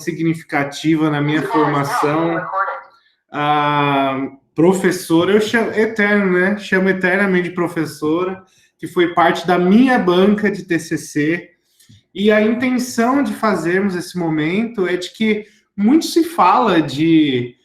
significativa na minha formação. A professora, eu chamo eterno, né? Chamo eternamente de professora, que foi parte da minha banca de TCC. E a intenção de fazermos esse momento é de que muito se fala de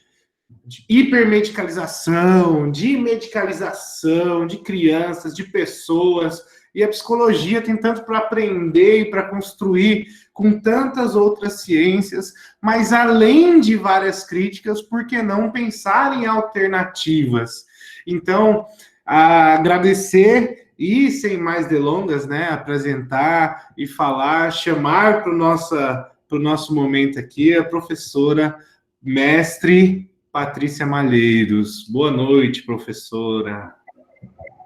hipermedicalização, de medicalização de crianças, de pessoas, e a psicologia tem tanto para aprender e para construir com tantas outras ciências, mas além de várias críticas, por que não pensar em alternativas? Então, agradecer e, sem mais delongas, né, apresentar e falar, chamar para o nosso momento aqui a professora mestre Patrícia Malheiros. Boa noite, professora.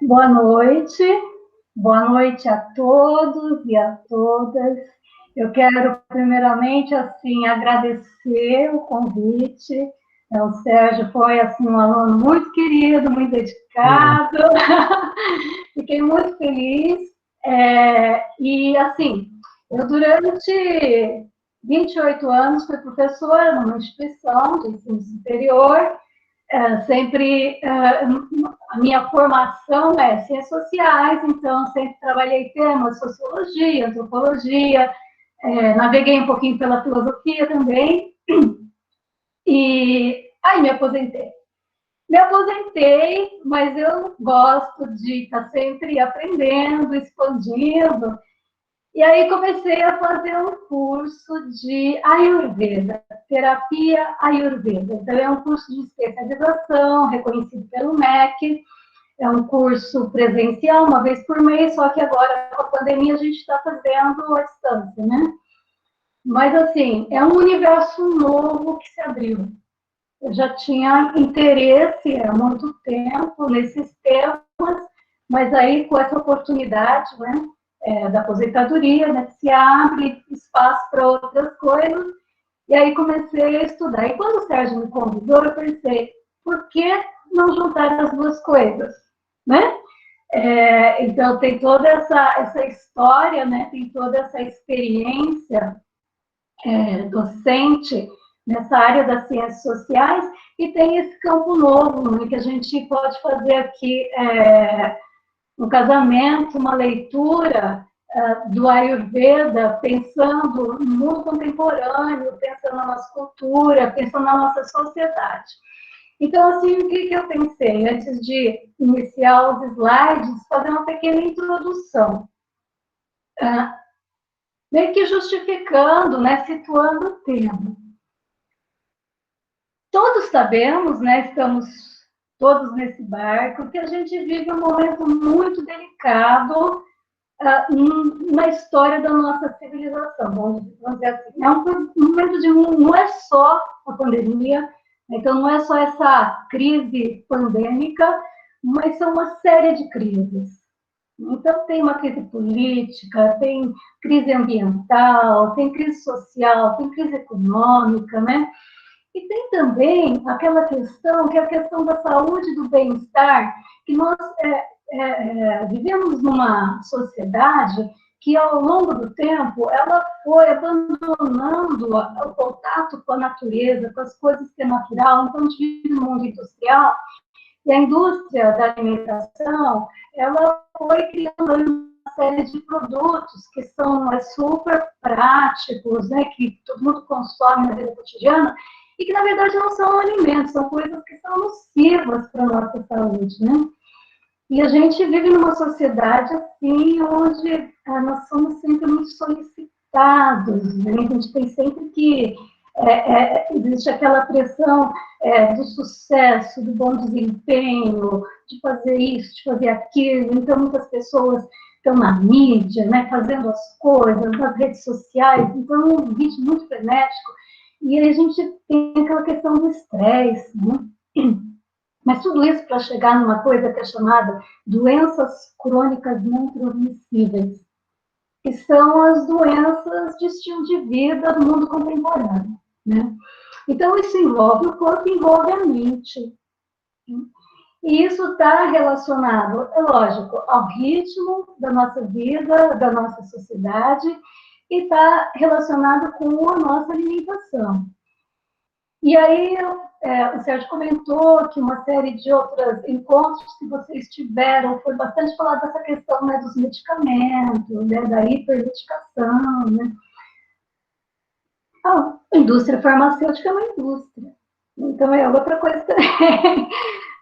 Boa noite a todos e a todas. Eu quero, primeiramente, assim, agradecer o convite. O Sérgio foi, assim, um aluno muito querido, muito dedicado. Fiquei muito feliz. E, assim, eu, durante 28 anos, fui professora numa instituição de ensino superior. Sempre a minha formação é ciências sociais, então sempre trabalhei temas sociologia, antropologia, naveguei um pouquinho pela filosofia também, e aí me aposentei. Me aposentei, mas eu gosto de estar sempre aprendendo, expandindo. E aí comecei a fazer um curso de Ayurveda, terapia Ayurveda. Então, é um curso de especialização, reconhecido pelo MEC. É um curso presencial, uma vez por mês, só que agora, com a pandemia, a gente está fazendo à distância, né? Mas, assim, é um universo novo que se abriu. Eu já tinha interesse há muito tempo nesses temas, mas aí, com essa oportunidade, né? Da aposentadoria, né, que se abre espaço para outras coisas, e aí comecei a estudar. E quando o Sérgio me convidou, eu pensei, por que não juntar as duas coisas, né? Então, tem toda essa história, né, tem toda essa experiência docente nessa área das ciências sociais, e tem esse campo novo, né, que a gente pode fazer aqui um casamento, uma leitura do Ayurveda, pensando no mundo contemporâneo, pensando na nossa cultura, pensando na nossa sociedade. Então, assim, o que eu pensei? Antes de iniciar os slides, fazer uma pequena introdução. Meio que justificando, né, situando o tema. Todos sabemos, né, estamos todos nesse barco, que a gente vive um momento muito delicado na história da nossa civilização, vamos dizer assim. É um momento não é só a pandemia, então não é só essa crise pandêmica, mas são uma série de crises. Então tem uma crise política, tem crise ambiental, tem crise social, tem crise econômica, né? E tem também aquela questão, que é a questão da saúde e do bem-estar, que nós vivemos numa sociedade que, ao longo do tempo, ela foi abandonando o contato com a natureza, com as coisas que é natural. Então, a gente vive no mundo industrial, e a indústria da alimentação, ela foi criando uma série de produtos que são super práticos, né, que todo mundo consome na vida cotidiana, e que, na verdade, não são alimentos, são coisas que são nocivas para a nossa saúde, né? E a gente vive numa sociedade, assim, onde nós somos sempre muito solicitados, né? A gente tem sempre que... existe aquela pressão do sucesso, do bom desempenho, de fazer isso, de fazer aquilo. Então, muitas pessoas estão na mídia, né, fazendo as coisas, nas redes sociais. Então, é um ritmo muito frenético. E aí a gente tem aquela questão do estresse, né? Mas tudo isso para chegar numa coisa que é chamada doenças crônicas não transmissíveis, que são as doenças de estilo de vida do mundo contemporâneo, né? Então, isso envolve o corpo, envolve a mente. E isso está relacionado, é lógico, ao ritmo da nossa vida, da nossa sociedade, e está relacionado com a nossa alimentação. E aí, o Sérgio comentou que uma série de outros encontros que vocês tiveram foi bastante falado dessa questão, né, dos medicamentos, né, da hipermedicação, né. A indústria farmacêutica é uma indústria, então é outra coisa também.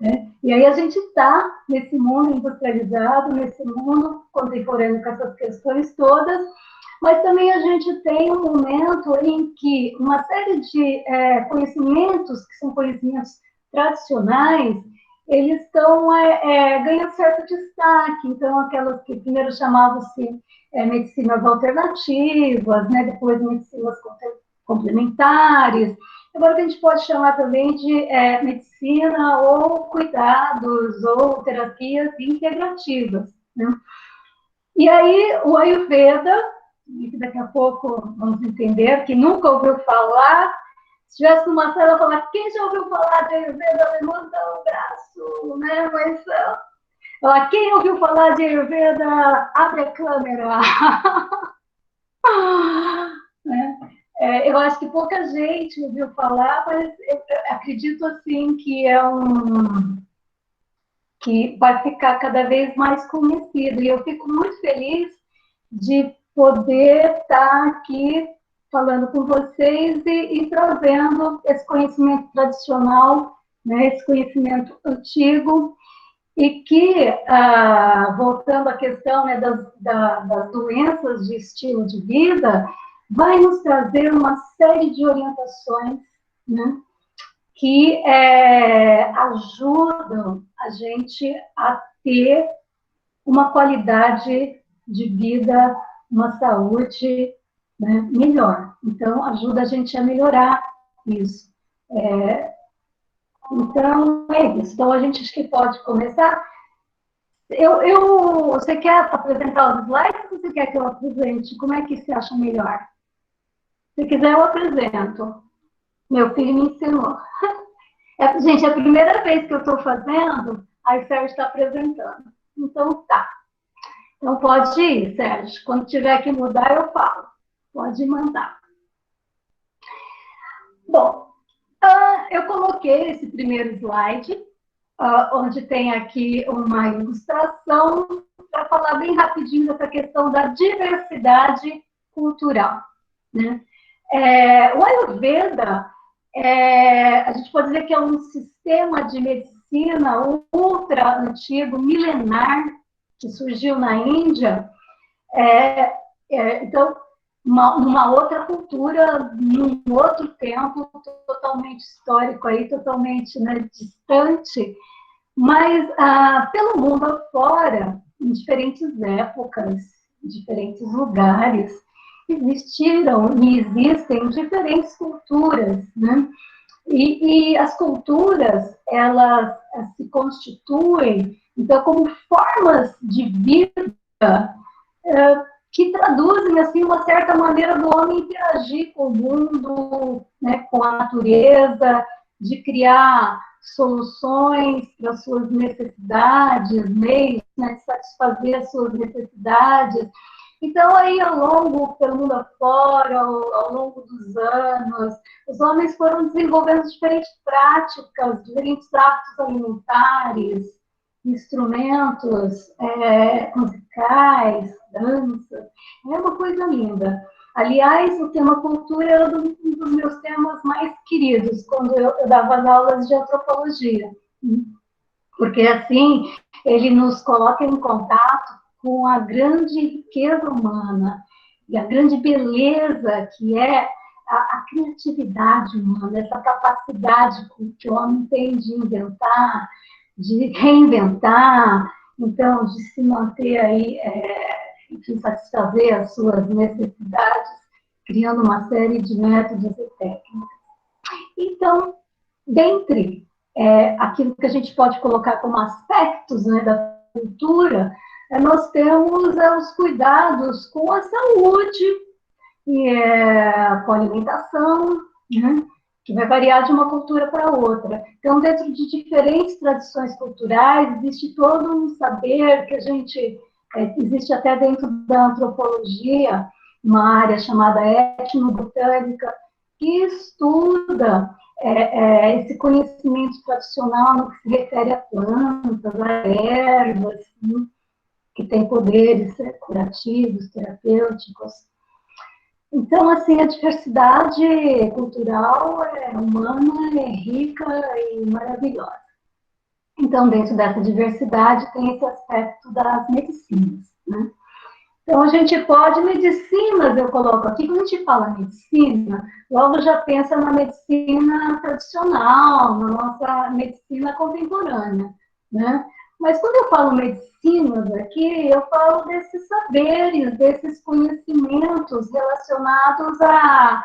Né? E aí a gente está nesse mundo industrializado, nesse mundo contemporâneo com essas questões todas, mas também a gente tem um momento em que uma série de conhecimentos, que são conhecimentos tradicionais, eles estão ganhando certo destaque. Então, aquelas que primeiro chamavam-se medicinas alternativas, né? Depois medicinas complementares. Agora a gente pode chamar também de medicina ou cuidados ou terapias integrativas, né? E aí o Ayurveda, que daqui a pouco vamos entender, que nunca ouviu falar, se tivesse numa sala falar, quem já ouviu falar de Ayurveda, levanta o braço, né? Mas quem ouviu falar de Ayurveda, abre a câmera. Né? Eu acho que pouca gente ouviu falar, mas eu acredito assim que que vai ficar cada vez mais conhecido. E eu fico muito feliz de poder estar aqui falando com vocês e trazendo esse conhecimento tradicional, né, esse conhecimento antigo, e que, voltando à questão, né, das doenças de estilo de vida, vai nos trazer uma série de orientações, né, que ajudam a gente a ter uma qualidade de vida, uma saúde, né, melhor. Então, ajuda a gente a melhorar isso. Então, é isso. Então, a gente acho que pode começar. Você quer apresentar os slides ou você quer que eu apresente? Como é que você acha melhor? Se quiser, eu apresento. Meu filho me ensinou. Gente, é a primeira vez que eu estou fazendo, aí o Sérgio está apresentando. Então, tá. Então, pode ir, Sérgio. Quando tiver que mudar, eu falo. Pode mandar. Bom, eu coloquei esse primeiro slide, onde tem aqui uma ilustração, para falar bem rapidinho dessa questão da diversidade cultural. Né? O Ayurveda, a gente pode dizer que é um sistema de medicina ultra antigo, milenar, que surgiu na Índia. Então, numa outra cultura, num outro tempo, totalmente histórico, aí, totalmente, né, distante, mas pelo mundo afora, em diferentes épocas, em diferentes lugares, existiram e existem diferentes culturas, né? E as culturas, elas se constituem, então, como formas de vida que traduzem, assim, uma certa maneira do homem interagir com o mundo, né, com a natureza, de criar soluções para as suas necessidades, meios, né, de satisfazer as suas necessidades. Então, aí, pelo mundo afora, ao longo dos anos, os homens foram desenvolvendo diferentes práticas, diferentes hábitos alimentares, instrumentos musicais, danças. É uma coisa linda. Aliás, o tema cultura era um dos meus temas mais queridos, quando eu dava as aulas de antropologia. Porque, assim, ele nos coloca em contato com a grande riqueza humana e a grande beleza que é a criatividade humana, essa capacidade que o homem tem de inventar, de reinventar, então, de se manter aí, de satisfazer as suas necessidades, criando uma série de métodos e técnicas. Então, dentre aquilo que a gente pode colocar como aspectos, né, da cultura, nós temos os cuidados com a saúde, e com a alimentação, né, que vai variar de uma cultura para outra. Então, dentro de diferentes tradições culturais, existe todo um saber que existe até dentro da antropologia, uma área chamada etnobotânica, que estuda esse conhecimento tradicional no que se refere a plantas, a ervas, né, que têm poderes curativos, terapêuticos. Então, assim, a diversidade cultural humana é rica e maravilhosa. Então, dentro dessa diversidade, tem esse aspecto das medicinas, né? Então, a gente pode, medicinas, eu coloco aqui, quando a gente fala medicina, logo já pensa na medicina tradicional, na nossa medicina contemporânea, né? Mas quando eu falo medicinas aqui, eu falo desses saberes, desses conhecimentos relacionados a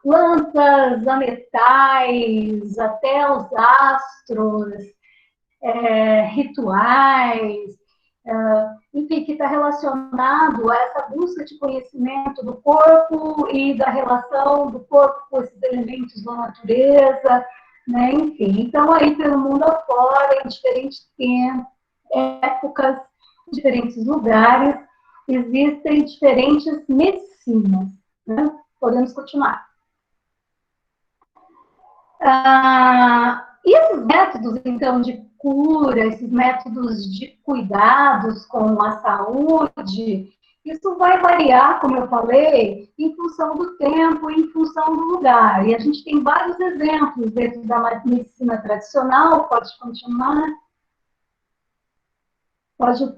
plantas, a metais, até aos astros, rituais, enfim, que está relacionado a essa busca de conhecimento do corpo e da relação do corpo com esses elementos da natureza, né? Enfim, então aí pelo mundo afora, em diferentes tempos, épocas, em diferentes lugares, existem diferentes medicinas, né? Podemos continuar. E esses métodos, então, de cura, esses métodos de cuidados com a saúde, isso vai variar, como eu falei, em função do tempo, em função do lugar. E a gente tem vários exemplos dentro da medicina tradicional. Pode continuar? Pode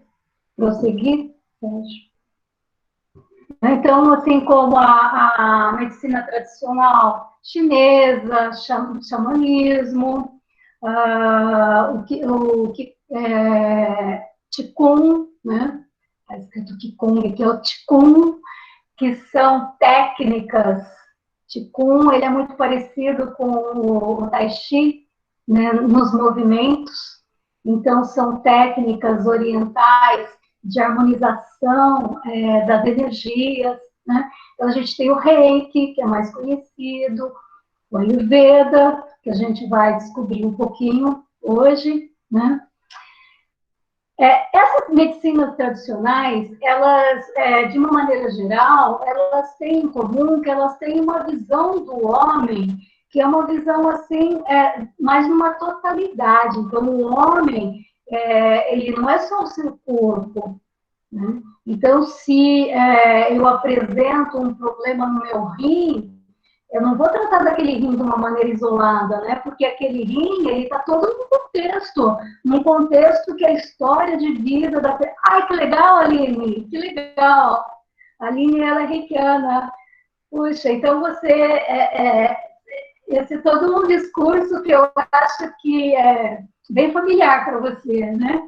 prosseguir, Sérgio? Então, assim como a medicina tradicional chinesa, xamanismo, Qigong, né? Está escrito Qigong, que é o Qigong, que são técnicas. Qigong, ele é muito parecido com o Tai Chi, né, nos movimentos. Então, são técnicas orientais de harmonização das energias, né? Então, a gente tem o Reiki, que é mais conhecido, o Ayurveda, que a gente vai descobrir um pouquinho hoje, né? Essas medicinas tradicionais, elas, de uma maneira geral, elas têm em comum que elas têm uma visão do homem, que é uma visão, assim, mais numa totalidade. Então, o homem, ele não é só o seu corpo, né? Então, se eu apresento um problema no meu rim, eu não vou tratar daquele rim de uma maneira isolada, né? Porque aquele rim, ele está todo num contexto que é a história de vida da... Ai, que legal, Aline, que legal. A Aline, ela é reikiana. Puxa, então você... esse é todo um discurso que eu acho que é bem familiar para você, né?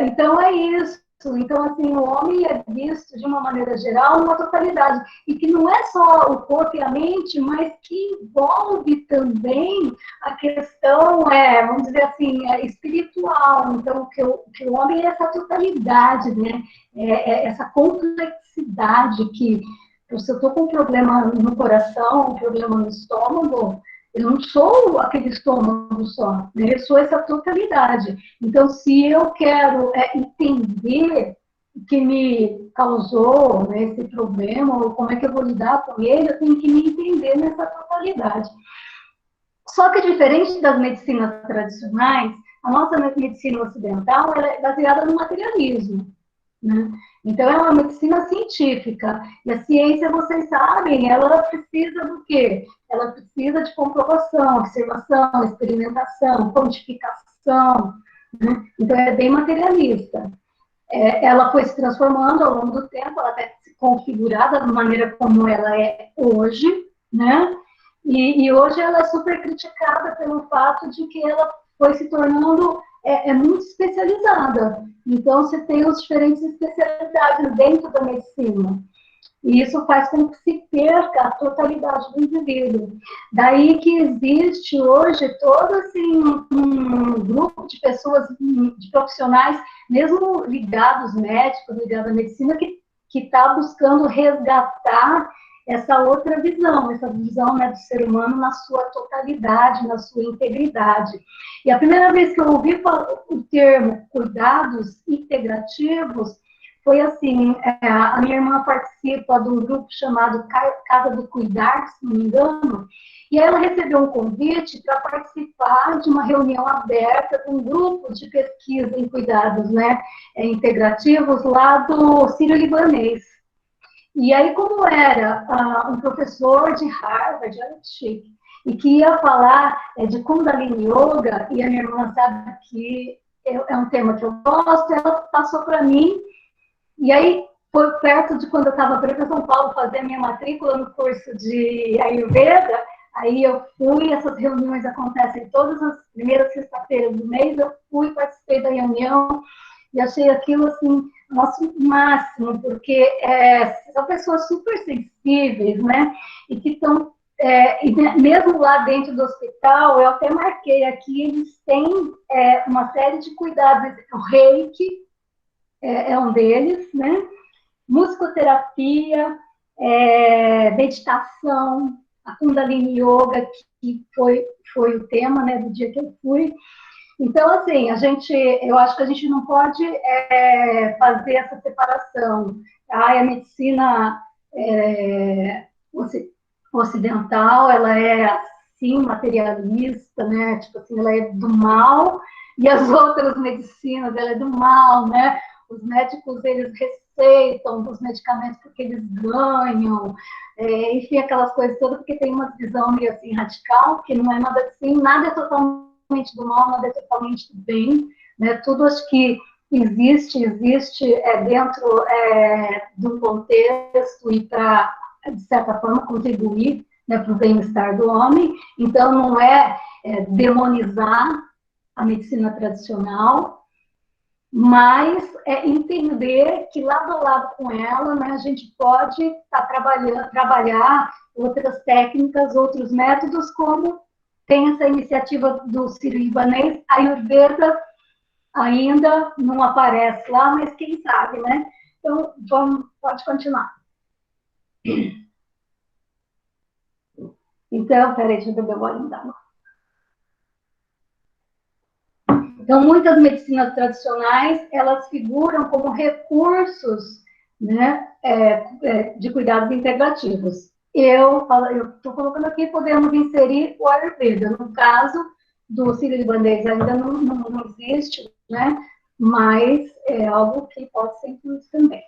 Então, é isso. Então, assim, o homem é visto, de uma maneira geral, numa totalidade. E que não é só o corpo e a mente, mas que envolve também a questão, vamos dizer assim, espiritual. Então, que o homem é essa totalidade, né? Essa complexidade que, se eu estou com um problema no coração, um problema no estômago, eu não sou aquele estômago só, né? Eu sou essa totalidade. Então, se eu quero entender o que me causou, né, esse problema, ou como é que eu vou lidar com ele, eu tenho que me entender nessa totalidade. Só que, diferente das medicinas tradicionais, a nossa medicina ocidental ela é baseada no materialismo, né? Então, é uma medicina científica. E a ciência, vocês sabem, ela precisa do quê? Ela precisa de comprovação, observação, experimentação, quantificação, né? Então, é bem materialista. Ela foi se transformando ao longo do tempo, ela está configurada da maneira como ela é hoje, né? E hoje ela é super criticada pelo fato de que ela foi se tornando muito especializada. Então, você tem as diferentes especialidades dentro da medicina. E isso faz com que se perca a totalidade do indivíduo. Daí que existe hoje todo assim, um grupo de pessoas, de profissionais, mesmo ligados, médicos, ligados à medicina, que está buscando resgatar essa outra visão, essa visão, né, do ser humano na sua totalidade, na sua integridade. E a primeira vez que eu ouvi o termo cuidados integrativos foi assim, a minha irmã participa de um grupo chamado Casa do Cuidar, se não me engano, e ela recebeu um convite para participar de uma reunião aberta com um grupo de pesquisa em cuidados, né, integrativos lá do Sírio-Libanês. E aí, como era um professor de Harvard, olha que chique, e que ia falar de Kundalini Yoga, e a minha irmã sabe que é um tema que eu gosto, ela passou para mim, e aí foi perto de quando eu estava para São Paulo fazer a minha matrícula no curso de Ayurveda, aí eu fui, essas reuniões acontecem todas as primeiras sexta-feiras do mês, eu fui, participei da reunião, e achei aquilo, assim, nosso máximo, porque são pessoas super sensíveis, né? E que estão, mesmo lá dentro do hospital, eu até marquei aqui, eles têm uma série de cuidados. O Reiki é um deles, né? Musicoterapia, meditação, a Kundalini Yoga, que foi o tema, né, do dia que eu fui. Então, assim, eu acho que a gente não pode fazer essa separação. A medicina ocidental, ela é, assim, materialista, né? Tipo assim, ela é do mal, e as outras medicinas, ela é do mal, né? Os médicos, eles receitam os medicamentos porque eles ganham, enfim, aquelas coisas todas, porque tem uma visão meio assim radical, que não é nada assim, nada é totalmente do mal, nada é totalmente do bem, né? Tudo acho que existe dentro de um contexto e para, de certa forma, contribuir, né, para o bem-estar do homem. Então, não demonizar a medicina tradicional, mas entender que lado a lado com ela, né, a gente pode trabalhar outras técnicas, outros métodos, como tem essa iniciativa do Sírio-Libanês. A Ayurveda ainda não aparece lá, mas quem sabe, né? Então, pode continuar. Então, peraí, deixa eu beber o bolinho d'água. Então, muitas medicinas tradicionais, elas figuram como recursos, né, de cuidados integrativos. Eu estou colocando aqui, podemos inserir o Ayurveda. No caso do Sírio-Libanês, ainda não existe, né, mas é algo que pode ser incluído também.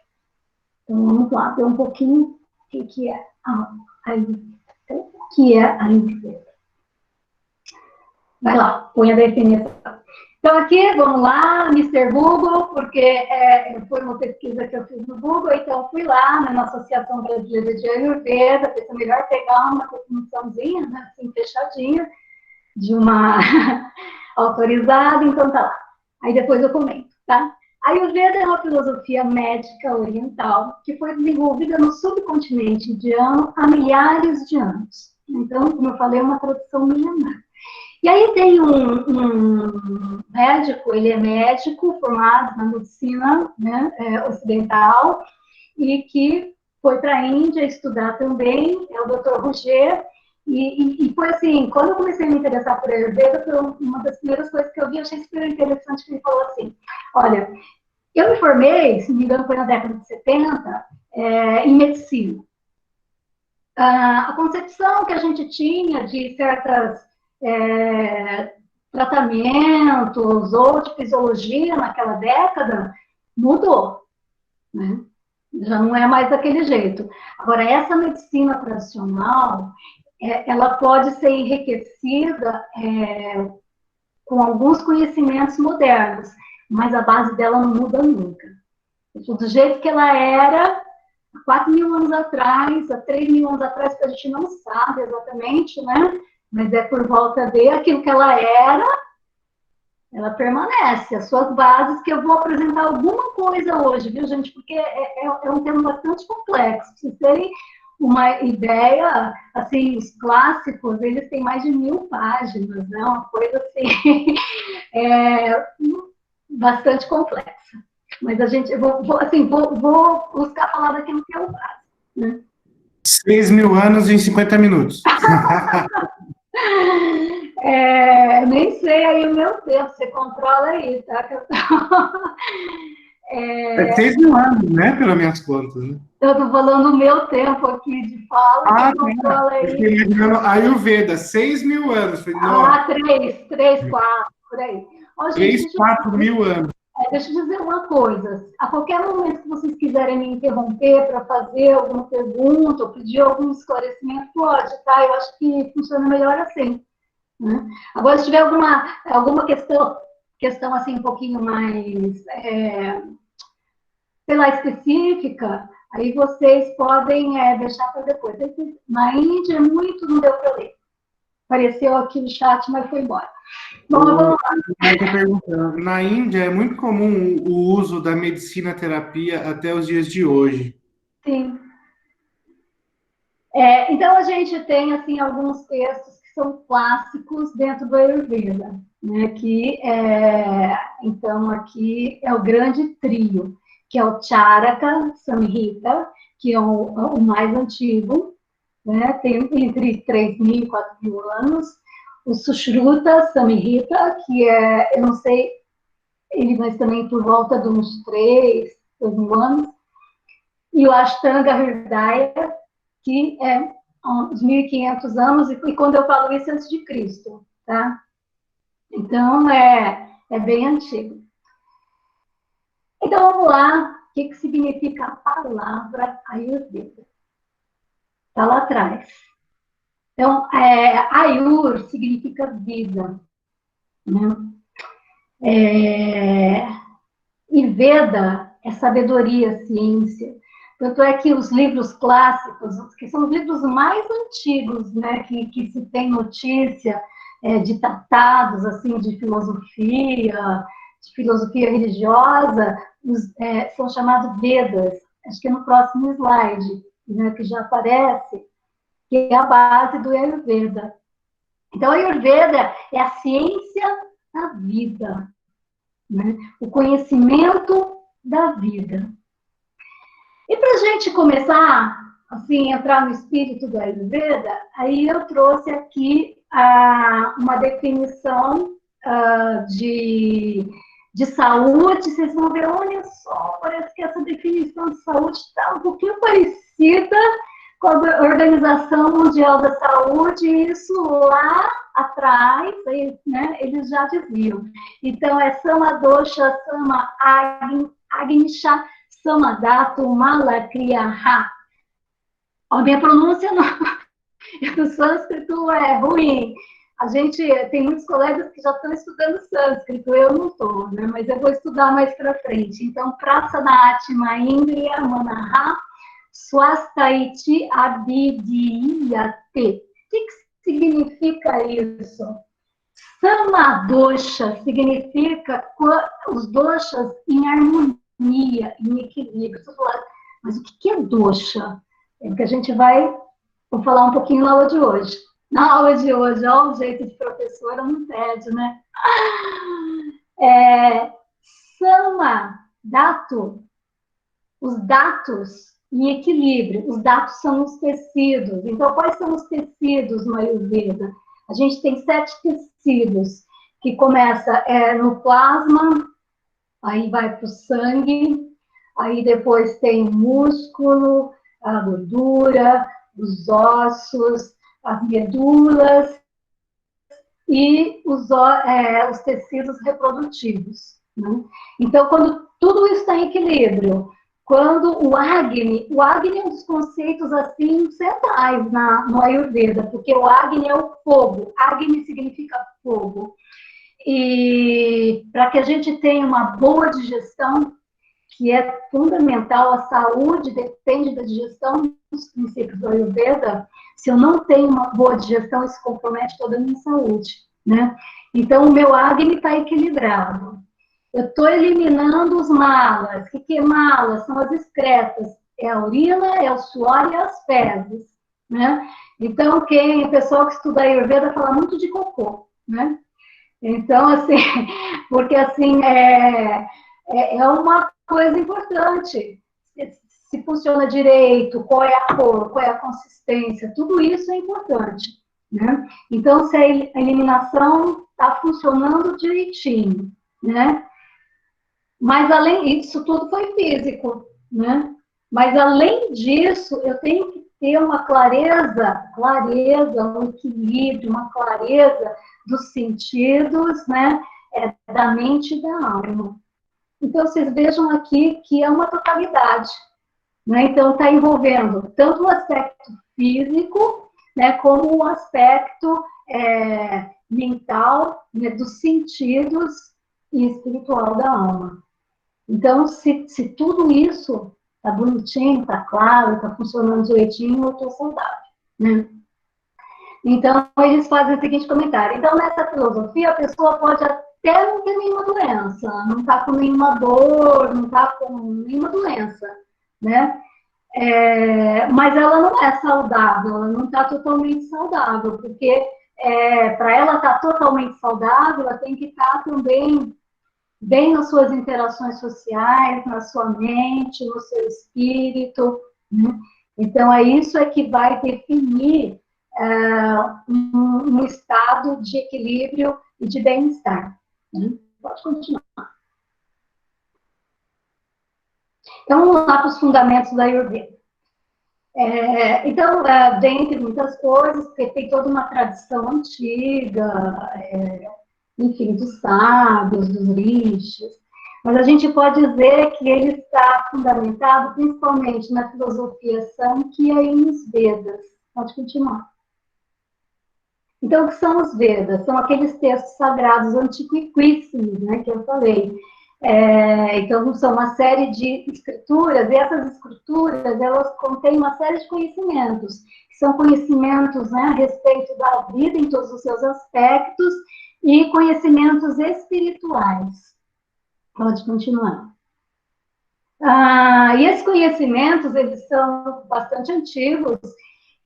Então, vamos lá, ver um pouquinho o que é a Ayurveda. Vai lá, põe a definição. Então, aqui, vamos lá, Mr. Google, porque foi uma pesquisa que eu fiz no Google, então eu fui lá, né, na Associação Brasileira de Ayurveda, pensei melhor pegar uma definiçãozinha, né, assim, fechadinha, de uma autorizada, então tá lá. Aí depois eu comento, tá? A Ayurveda é uma filosofia médica oriental que foi desenvolvida no subcontinente indiano há milhares de anos. Então, como eu falei, é uma tradição milenar. E aí tem um médico, ele é médico formado na medicina, né, ocidental, e que foi para a Índia estudar também, é o Dr. Roger, e foi assim, quando eu comecei a me interessar por Ayurveda, foi uma das primeiras coisas que eu vi, achei super interessante, que ele falou assim, olha, eu me formei, se não me engano foi na década de 70, em medicina. A concepção que a gente tinha de certas tratamentos ou de fisiologia naquela década mudou, né? Já não é mais daquele jeito. Agora, essa medicina tradicional, ela pode ser enriquecida com alguns conhecimentos modernos, mas a base dela não muda nunca. Do jeito que ela era há 4.000 anos atrás, há 3.000 anos atrás, que a gente não sabe exatamente, né? Mas é por volta aquilo que ela era, ela permanece. As suas bases, que eu vou apresentar alguma coisa hoje, viu, gente? Porque é um tema bastante complexo. Pra vocês terem uma ideia, assim, os clássicos, eles têm mais de 1.000 páginas, né? Uma coisa, assim, bastante complexa. Mas a gente, eu vou buscar falar daquilo que é o básico, né? 6.000 anos em 50 minutos. Nem sei aí o meu tempo, você controla aí, tá? É 6 mil anos, né? Pelas minhas contas, né? Eu estou falando o meu tempo aqui de fala, que eu falei. Eu fiquei imaginando a Ayurveda, 6 mil anos. Falei, Ah, 3, 4, por aí. Ó, gente, 3, 4 mil anos. deixa eu dizer uma coisa. A qualquer momento que vocês quiserem me interromper para fazer alguma pergunta ou pedir algum esclarecimento, pode, tá? Eu acho que funciona melhor assim. Né? Agora, se tiver alguma questão assim um pouquinho mais, sei lá, específica, aí vocês podem deixar para depois. Na Índia, muito não deu para ler. Apareceu aqui no chat, mas foi embora. Bom, vamos lá. Na Índia é muito comum o uso da medicina terapia até os dias de hoje. Sim. Então, a gente tem assim, alguns textos que são clássicos dentro do Ayurveda, né? Então, aqui é o grande trio, que é o Charaka Samhita, que é o mais antigo, né? Tem entre 3.000 e 4.000 anos. O Sushruta Samhita, que eu não sei, ele vai também por volta de uns 3.000 anos. E o Ashtanga Hridaya, que é uns 1.500 anos, e quando eu falo isso, antes de Cristo, tá? Então, é bem antigo. Então, vamos lá. O que significa a palavra Ayurveda? Está lá atrás. Então, Ayur significa vida, né? E Veda é sabedoria, ciência. Tanto é que os livros clássicos, que são os livros mais antigos, né, que se tem notícia de tratados assim, de filosofia religiosa, são chamados Vedas. Acho que é no próximo slide, né, que já aparece, que é a base do Ayurveda. Então, a Ayurveda é a ciência da vida, né? O conhecimento da vida. E para a gente começar, assim, entrar no espírito do Ayurveda, aí eu trouxe aqui uma definição de saúde. Vocês vão ver, olha só, parece que essa definição de saúde está um pouquinho parecida com a Organização Mundial da Saúde, e isso lá atrás, né, eles já diziam. Então, é Sama Dosha, Sama Agnisha, Samadato, Malakriyaha. A minha pronúncia no sânscrito é ruim. A gente tem muitos colegas que já estão estudando sânscrito, eu não estou, né? Mas eu vou estudar mais para frente. Então, Prasanatma Indriya Manaha Swastaiti Abhidhiyate. O que significa isso? Samadosha significa os doshas em harmonia, em equilíbrio. Mas o que é dosha? É que a gente vou falar um pouquinho na aula de hoje. Na aula de hoje, olha o jeito de professora, não pede, né? Sama, dato, os datos em equilíbrio. Os datos são os tecidos. Então, quais são os tecidos no Ayurveda? A gente tem 7 tecidos, que começa no plasma, aí vai para o sangue, aí depois tem o músculo, a gordura, os ossos, as medulas e os tecidos reprodutivos. Né? Então, quando tudo isso está em equilíbrio, quando o Agni é um dos conceitos assim centrais no Ayurveda, porque o Agni é o fogo, Agni significa fogo. E para que a gente tenha uma boa digestão, que é fundamental, a saúde depende da digestão, dos princípios do Ayurveda. Se eu não tenho uma boa digestão, isso compromete toda a minha saúde, né? Então, o meu Agni está equilibrado. Eu estou eliminando os malas. O que é malas? São as excretas. É a urina, é o suor e as fezes, né? Então, o pessoal que estuda Ayurveda fala muito de cocô, né? Então, assim, porque assim, é uma coisa importante. Se funciona direito, qual é a cor, qual é a consistência, tudo isso é importante, né? Então, se a eliminação está funcionando direitinho, né? Mas além disso, tudo foi físico, né? Mas além disso, eu tenho que ter uma clareza, um equilíbrio, uma clareza dos sentidos, né? Da mente e da alma. Então, vocês vejam aqui que é uma totalidade, né? Então, está envolvendo tanto o aspecto físico, né, como o aspecto mental, né, dos sentidos e espiritual da alma. Então, se tudo isso está bonitinho, está claro, está funcionando direitinho, eu estou saudável, né? Então, eles fazem o seguinte comentário. Então, nessa filosofia, a pessoa pode até não ter nenhuma doença, não está com nenhuma dor, não está com nenhuma doença, né? Mas ela não é saudável, ela não está totalmente saudável, porque para ela estar totalmente saudável, ela tem que estar também bem nas suas interações sociais, na sua mente, no seu espírito, né? Então, isso que vai definir um estado de equilíbrio e de bem-estar, né? Pode continuar. Então, vamos lá para os fundamentos da Ayurveda. Então, dentre muitas coisas, porque tem toda uma tradição antiga, enfim, dos sábios, dos rishis, mas a gente pode dizer que ele está fundamentado principalmente na filosofia Samkhya e nos Vedas. Pode continuar. Então, o que são os Vedas? São aqueles textos sagrados antiquíssimos, né, que eu falei. Então, são uma série de escrituras, e essas escrituras, elas contêm uma série de conhecimentos, que são conhecimentos, né, a respeito da vida em todos os seus aspectos, e conhecimentos espirituais. Pode continuar. E esses conhecimentos, eles são bastante antigos,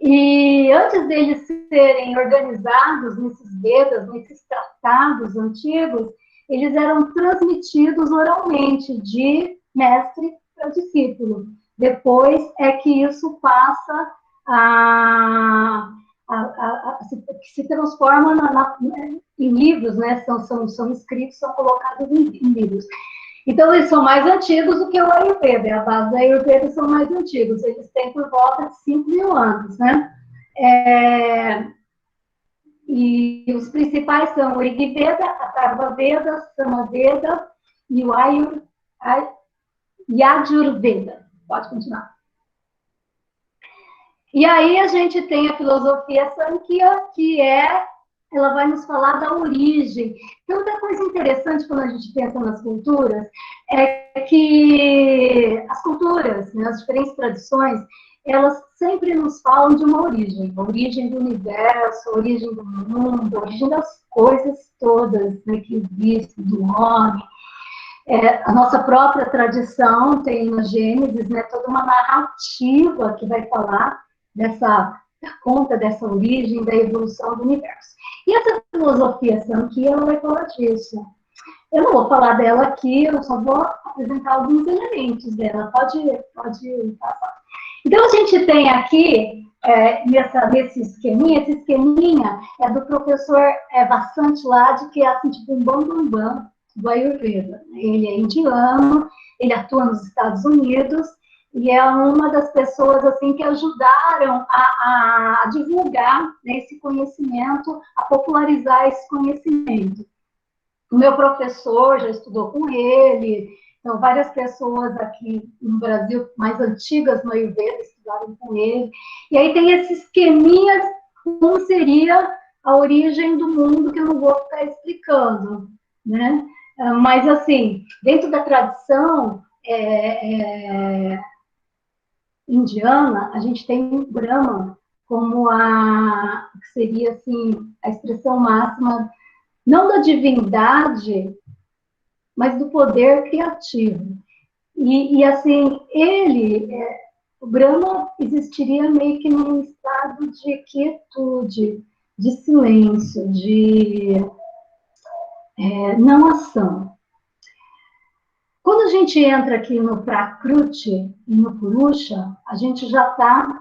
e antes deles serem organizados nesses Vedas, nesses tratados antigos, eles eram transmitidos oralmente, de mestre para discípulo. Depois é que isso passa se transforma em livros, né? São escritos, são colocados em livros. Então, eles são mais antigos do que o Ayurveda. A base do Ayurveda são mais antigos. Eles têm por volta de 5.000 anos, né? E os principais são o Rigveda, a Atharvaveda, Samaveda e o Yajurveda. Pode continuar. E aí a gente tem a filosofia Samkhya, que ela vai nos falar da origem. Então, outra coisa interessante quando a gente pensa nas culturas é que as culturas, né, as diferentes tradições, elas sempre nos falam de uma origem. A origem do universo, a origem do mundo, a origem das coisas todas, né, que existem, do homem. A nossa própria tradição tem na Gênesis, né, toda uma narrativa que vai falar da conta dessa origem, da evolução do universo. E essa filosofia Samkhya, ela vai falar disso. Eu não vou falar dela aqui, eu só vou apresentar alguns elementos dela. Pode passar. Então, a gente tem aqui, nesse esqueminha, esse esqueminha é do professor Vasant Lad, que é assim, tipo um bambambam do Ayurveda. Ele é indiano, ele atua nos Estados Unidos, e é uma das pessoas assim que ajudaram a divulgar, né, esse conhecimento, a popularizar esse conhecimento. O meu professor já estudou com ele, então várias pessoas aqui no Brasil, mais antigas no Ayurveda, estudaram com ele. E aí tem esses esqueminhas, como seria a origem do mundo, que eu não vou ficar explicando, né? Mas, assim, dentro da tradição indiana, a gente tem o Brahma como que seria, assim, a expressão máxima, não da divindade, mas do poder criativo. E assim, o Brahma existiria meio que num estado de quietude, de silêncio, de não ação. Quando a gente entra aqui no Prakruti e no Purusha, a gente já está